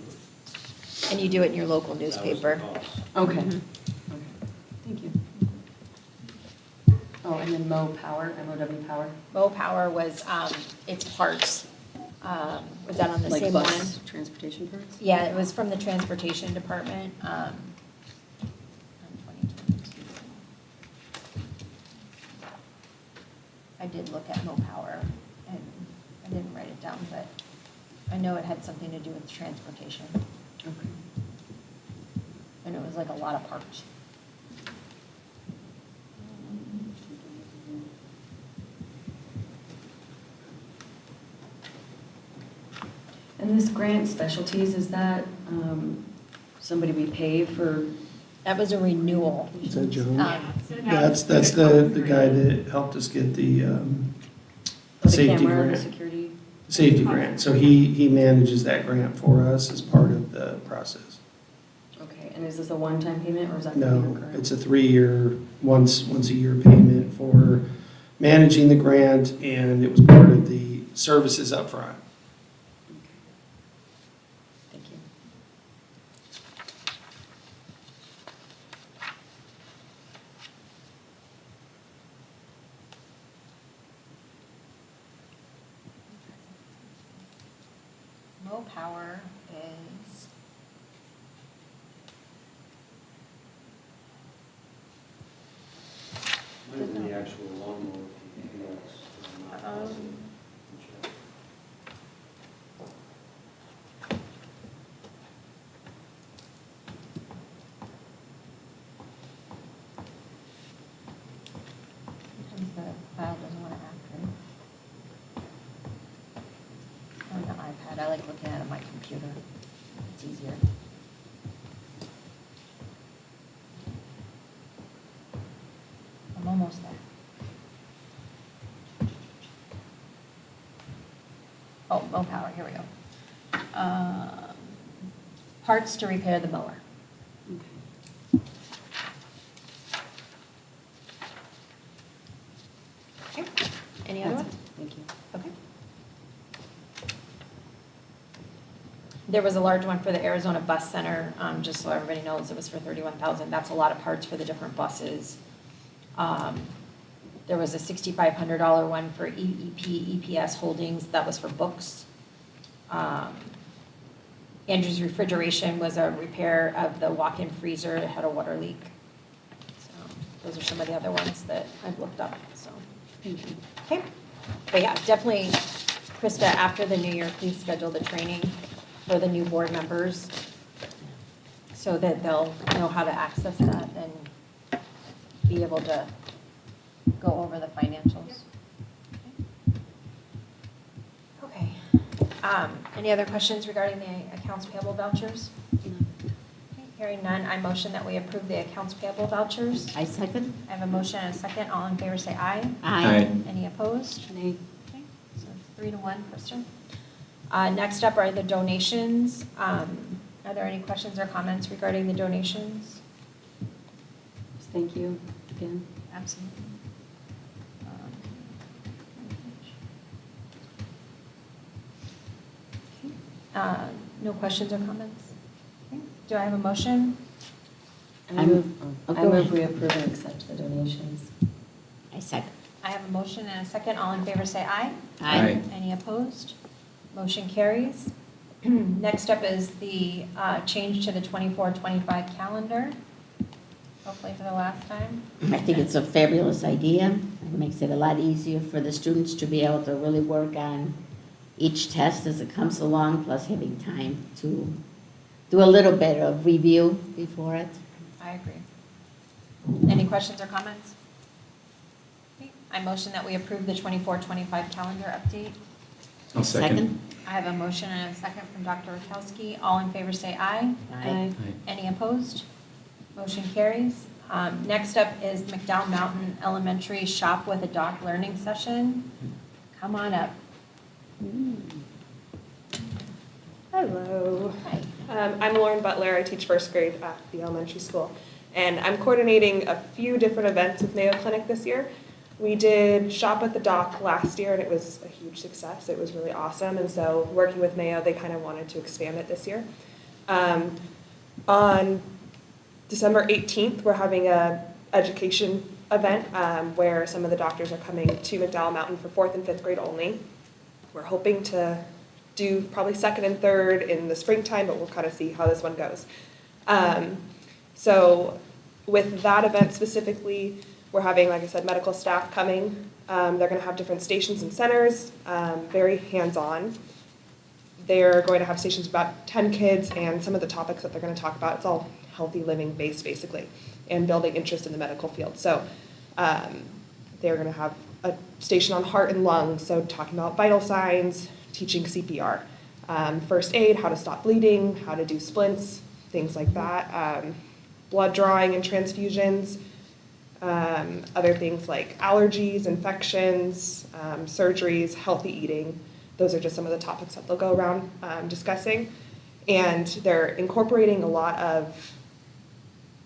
And you do it in your local That was the newspaper. cost. Okay. Okay. Thank you. Oh, and then Mo Power, MOW Power. Mo Power was, its parts. Was that on the Like same one? bus transportation parts? Yeah, it was from the transportation department, on 2022. I did look at Mo Power, and I didn't write it down, but I know it had something to do with transportation, Okay. and it was like a lot of parts. And this grant specialties, is that somebody we pay for? That was a renewal. Is that John? So That's the guy that helped us get the The safety camera, the grant. security? Safety grant. So he manages that grant for us as part of the process. Okay, and is this a one-time payment or is that? gonna be No, recurring? it's a 3-year, once a year payment for managing the grant, and it was part of the services up front. Thank you. Mo Power is, Might have been the actual lawnmower from the fields. sometimes the file doesn't want to activate. On the iPad, I like looking at it on my computer. It's easier. I'm almost there. Oh, Mo Power, here we go. Parts to repair the mower. There was a large one for the Arizona Bus Center, just so everybody knows, it was for $31,000. That's a lot of parts for the different buses. There was a $6,500 one for EPS Holdings, that was for books. Andrew's Refrigeration was a repair of the walk-in freezer, it had a water leak. So those are some of the other ones that I've looked up, so. Okay, but yeah, definitely, Krista, after the new year, please schedule the training for the new board members so that they'll know how to access that and be able to go over the financials. Okay. Any other questions regarding the accounts payable vouchers? Okay, hearing none, I motion that we approve the accounts payable vouchers. I second. I have a motion and a second. All in favor say aye. Aye. Any opposed? Nay. Okay, so it's 3-1, Krista. Next up are the donations. Are there any questions or comments regarding the donations? Thank you again. Absolutely. No questions or comments? Okay. Do I have a motion? I move we approve and accept the donations. I second. I have a motion and a second. All in favor say aye. Aye. Any opposed? Motion carries. Next up is the change to the 24-25 calendar, hopefully for the last time. I think it's a fabulous idea. It makes it a lot easier for the students to be able to really work on each test as it comes along, plus having time to do a little bit of review before it. I agree. Any questions or comments? Okay. I motion that we approve the 24-25 calendar update. I'll second. I have a motion and a second from Dr. Rakowski. All in favor say aye. Aye. Any opposed? Motion carries. Next up is McDowell Mountain Elementary Shop with a Doc Learning Session. Come on up. Hello. Hi. I'm Lauren Butler. I teach first grade at the elementary school. And I'm coordinating a few different events with Mayo Clinic this year. We did Shop at the Dock last year, and it was a huge success. It was really awesome. And so working with Mayo, they kind of wanted to expand it this year. On December 18th, we're having a education event where some of the doctors are coming to McDowell Mountain for 4th and 5th grade only. We're hoping to do probably 2nd and 3rd in the springtime, but we'll kind of see how this one goes. So with that event specifically, we're having, like I said, medical staff coming. They're going to have different stations and centers, very hands-on. They're going to have stations about 10 kids, and some of the topics that they're going to talk about, it's all healthy living based, basically, and building interest in the medical field. So they're going to have a station on heart and lungs, so talking about vital signs, teaching CPR, first aid, how to stop bleeding, how to do splints, things like that, blood drawing and transfusions, other things like allergies, infections, surgeries, healthy eating. Those are just some of the topics that they'll go around discussing. And they're incorporating a lot of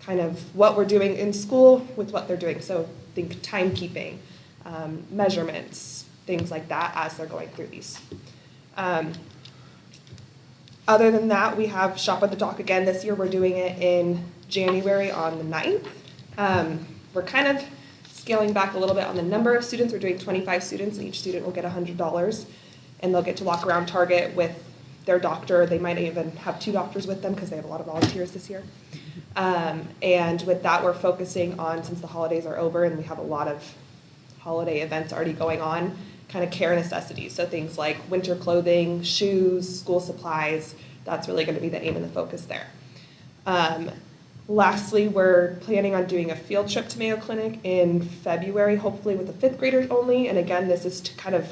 kind of what we're doing in school with what they're doing. So think timekeeping, measurements, things like that as they're going through these. Other than that, we have Shop at the Dock again. This year we're doing it in January on the 9th. We're kind of scaling back a little bit on the number of students. We're doing 25 students, and each student will get $100. And they'll get to walk around Target with their doctor. They might even have 2 doctors with them because they have a lot of volunteers this year. And with that, we're focusing on, since the holidays are over and we have a lot of holiday events already going on, kind of care necessities. So things like winter clothing, shoes, school supplies, that's really going to be the aim and the focus there. Lastly, we're planning on doing a field trip to Mayo Clinic in February, hopefully with the 5th graders only. And again, this is to kind of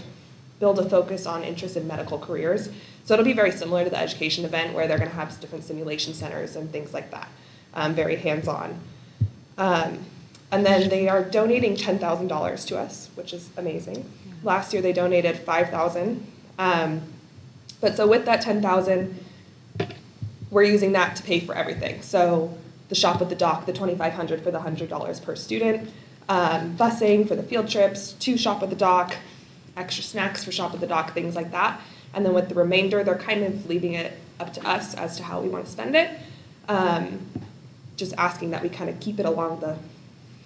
build a focus on interest in medical careers. So it'll be very similar to the education event where they're going to have different simulation centers and things like that, very hands-on. And then they are donating $10,000 to us, which is amazing. Last year they donated $5,000. But so with that $10,000, we're using that to pay for everything. So the Shop at the Dock, the $2,500 for the $100 per student, busing for the field trips, to Shop at the Dock, extra snacks for Shop at the Dock, things like that. And then with the remainder, they're kind of leaving it up to us as to how we want to spend it. Just asking that we kind of keep it along the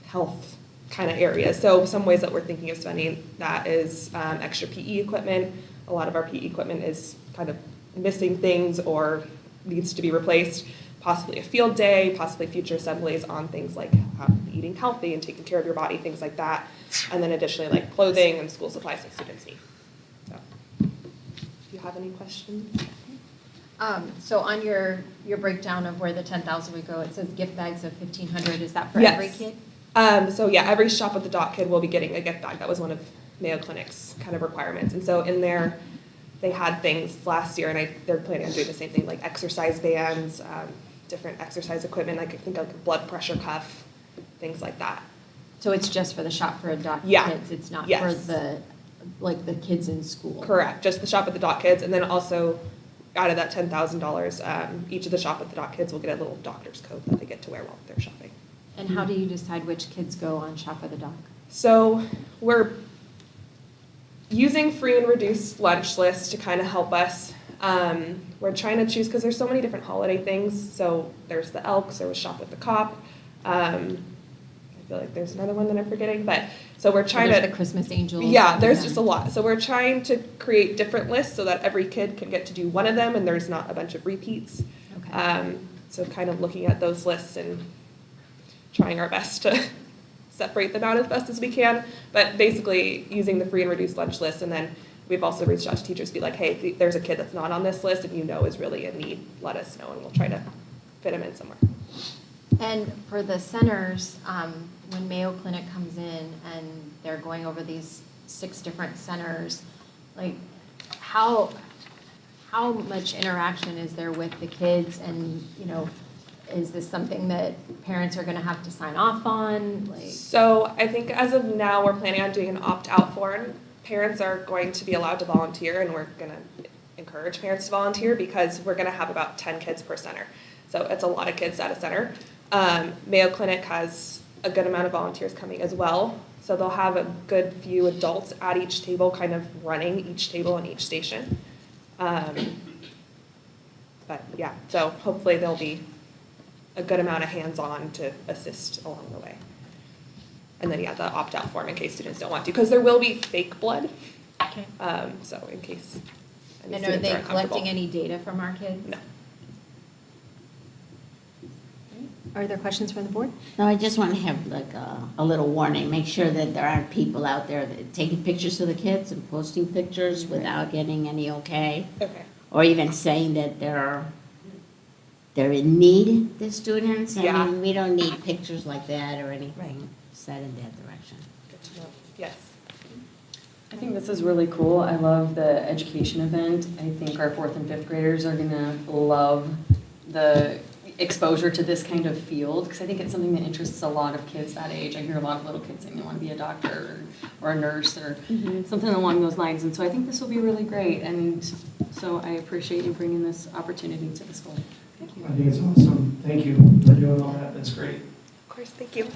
health kind of area. So some ways that we're thinking of spending that is extra PE equipment. A lot of our PE equipment is kind of missing things or needs to be replaced. Possibly a field day, possibly future assemblies on things like eating healthy and taking care of your body, things like that. And then additionally like clothing and school supplies that students need. So, do you have any questions? So on your breakdown of where the 10,000 would go, it says gift bags of 1,500. Is that for Yes. every kid? So yeah, every Shop with the Doc kid will be getting a gift bag. That was one of Mayo Clinic's kind of requirements. And so in there, they had things last year, and they're planning on doing the same thing, like exercise bands, different exercise equipment, like I think like a blood pressure cuff, things like that. So it's just for the Shop for the Doc Yeah. kids? It's not Yes. for the kids in school? Correct, just the Shop with the Doc kids, and then also out of that $10,000, each of the Shop with the Doc kids will get a little doctor's coat that they get to wear while they're shopping. And how do you decide which kids go on Shop with the Doc? So we're using free and reduced lunch lists to kind of help us. We're trying to choose, because there's so many different holiday things. So there's the Elks, there was Shop with the Cop. I feel like there's another one that I'm forgetting, but so we're trying There's to. the Christmas Angels. Yeah, there's just a lot. So we're trying to create different lists so that every kid can get to do one of them and there's not a bunch of repeats. Okay. So kind of looking at those lists and trying our best to separate them out as best as we can. But basically using the free and reduced lunch list, and then we've also reached out to teachers to be like, hey, if there's a kid that's not on this list and you know is really in need, let us know and we'll try to fit him in somewhere. And for the centers, when Mayo Clinic comes in and they're going over these 6 different centers, like how much interaction is there with the kids? And, you know, is this something that parents are going to have to sign off on? So I think as of now, we're planning on doing an opt-out form. Parents are going to be allowed to volunteer, and we're going to encourage parents to volunteer because we're going to have about 10 kids per center. So it's a lot of kids at a center. Mayo Clinic has a good amount of volunteers coming as well. So they'll have a good few adults at each table kind of running each table and each station. But yeah, so hopefully there'll be a good amount of hands-on to assist along the way. And then yeah, the opt-out form in case students don't want to, because there will be fake blood. Okay. So in case any And are students they aren't comfortable. collecting any data from our kids? No. Are there questions from the board? No, I just want to have like a little warning, make sure that there aren't people out there that are taking pictures of the kids and posting pictures without getting any okay. Okay. Or even saying that they're in need, the students. Yeah. I mean, we don't need pictures like that or anything set in that direction. Good to know. Yes. I think this is really cool. I love the education event. I think our 4th and 5th graders are gonna love the exposure to this kind of field, because I think it's something that interests a lot of kids that age. I hear a lot of little kids saying they want to be a doctor or a nurse or something along those lines. And so I think this will be really great. And so I appreciate you bringing this opportunity to the school. Thank you. I think it's awesome. Thank you for doing all that. That's great. Of course, thank you.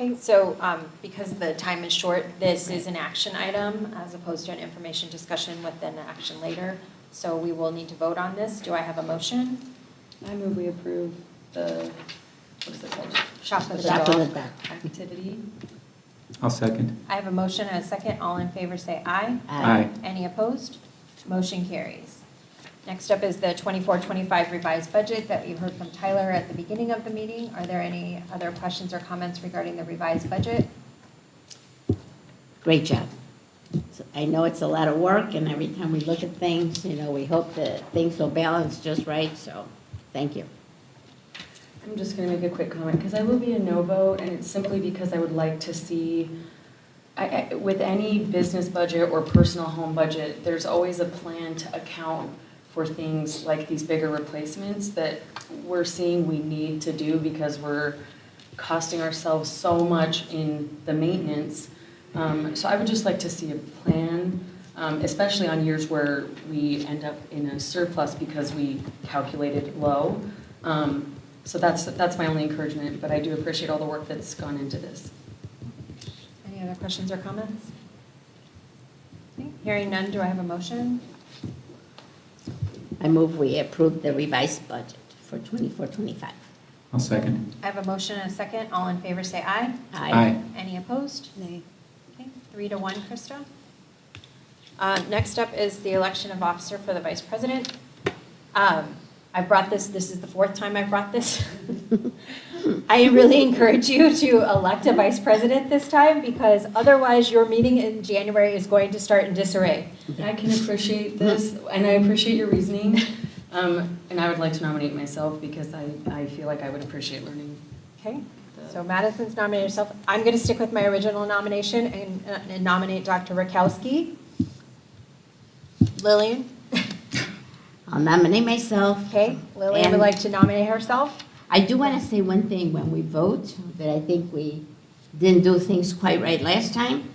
Okay, so because the time is short, this is an action item as opposed to an information discussion with an action later. So we will need to vote on this. Do I have a motion? I move we approve the, what is it called? Shop for the Shop for the Dog Dog. activity. I'll second. I have a motion and a second. All in favor say aye. Aye. Any opposed? Motion carries. Next up is the 24-25 revised budget that we heard from Tyler at the beginning of the meeting. Are there any other questions or comments regarding the revised budget? Great job. So I know it's a lot of work, and every time we look at things, you know, we hope that things will balance just right, so thank you. I'm just going to make a quick comment because I will be a no vote, and it's simply because I would like to see, with any business budget or personal home budget, there's always a plan to account for things like these bigger replacements that we're seeing we need to do because we're costing ourselves so much in the maintenance. So I would just like to see a plan, especially on years where we end up in a surplus because we calculated low. So that's my only encouragement, but I do appreciate all the work that's gone into this. Any other questions or comments? Okay, hearing none, do I have a motion? I move we approve the revised budget for 24-25. I'll second. I have a motion and a second. All in favor, say aye. Aye. Any opposed? Nay. Okay, 3-1, Krista. Next up is the election of officer for the vice president. I brought this is the fourth time I've brought this. I really encourage you to elect a vice president this time because otherwise your meeting in January is going to start in disarray. I can appreciate this, and I appreciate your reasoning. And I would like to nominate myself because I feel like I would appreciate learning. Okay, so Madison's nominated herself. I'm going to stick with my original nomination and nominate Dr. Rakowski. Lillian? I'll nominate myself. Okay, Lillian would And- like to nominate herself. I do want to say one thing when we vote, that I think we didn't do things quite right last time.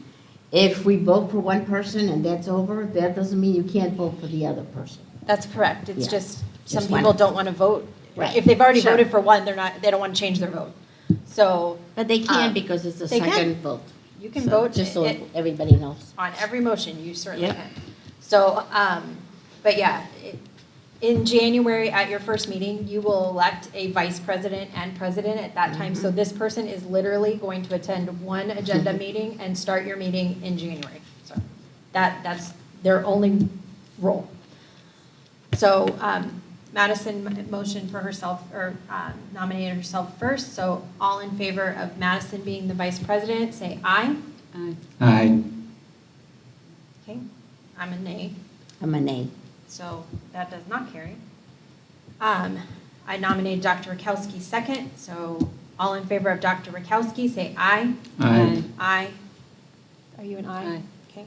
If we vote for one person and that's over, that doesn't mean you can't vote for the other person. That's correct. It's Yeah. just, some Just one. people don't want to vote. Right. If they've already Sure. voted for one, they don't want to change their vote. So. But they can because it's a they can. second vote. You can So, vote. just so it- everybody knows. On every motion, you certainly Yep. can. So, but yeah, in January at your first meeting, you will elect a vice president and president at that time. So this person is literally going to attend one agenda meeting and start your meeting in January. So that's their only role. So Madison motioned for herself, or nominated herself first. So all in favor of Madison being the vice president, say aye. Aye. Aye. Okay, I'm a nay. I'm a nay. So that does not carry. I nominated Dr. Rakowski second, so all in favor of Dr. Rakowski, say aye. Aye. Aye. Are you an aye? Aye. Okay.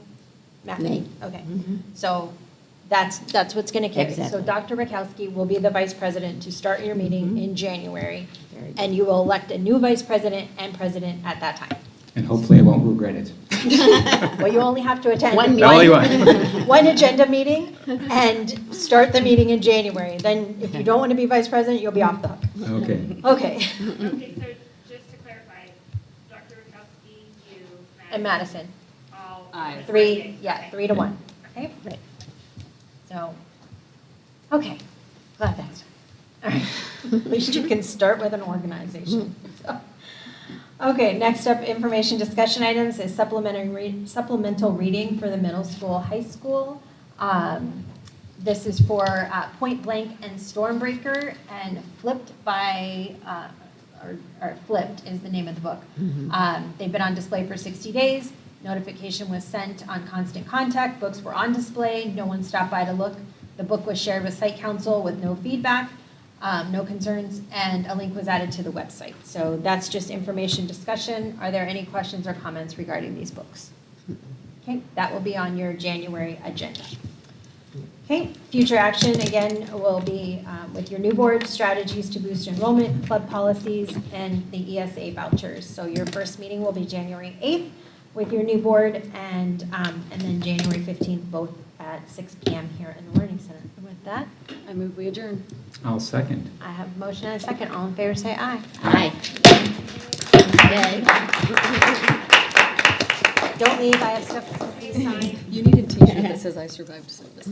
Matthew? Nay. Okay, Mhm. so that's what's going to carry. So Exactly. Dr. Rakowski will be the vice president to start your meeting Mhm. in January, Very good. and you will elect a new vice president and president at that time. And hopefully I won't regret it. Well, you only have to attend One Only one. one agenda meeting and start the meeting in January. Then if you don't want to be vice president, you'll be off the hook. Okay. Okay. Okay, so just to clarify, Dr. Rakowski, you, And Madison. all. Aye. 3-1. Okay? Right. So, okay. Glad that's, all right. At least you can start with an organization. So. Okay, next up, information discussion items is supplemental reading for the middle school, high school. This is for Point Blank and Stormbreaker, and Flipped by, or Flipped is the name of the book. They've been on display for 60 days. Notification was sent on Constant Contact. Books were on display. No one stopped by to look. The book was shared with Site Council with no feedback. No concerns, and a link was added to the website. So that's just information discussion. Are there any questions or comments regarding these books? Okay, that will be on your January agenda. Okay, future action, again, will be with your new board, strategies to boost enrollment, club policies, and the ESA vouchers. So your first meeting will be January 8th with your new board, and then January 15th, both at 6 p.m. here in the Learning Center. And with that, I move we adjourn. I'll second. I have a motion and a second. All in favor, say aye. Aye. Don't leave, I have stuff to sign. You need a t-shirt that says I survived service.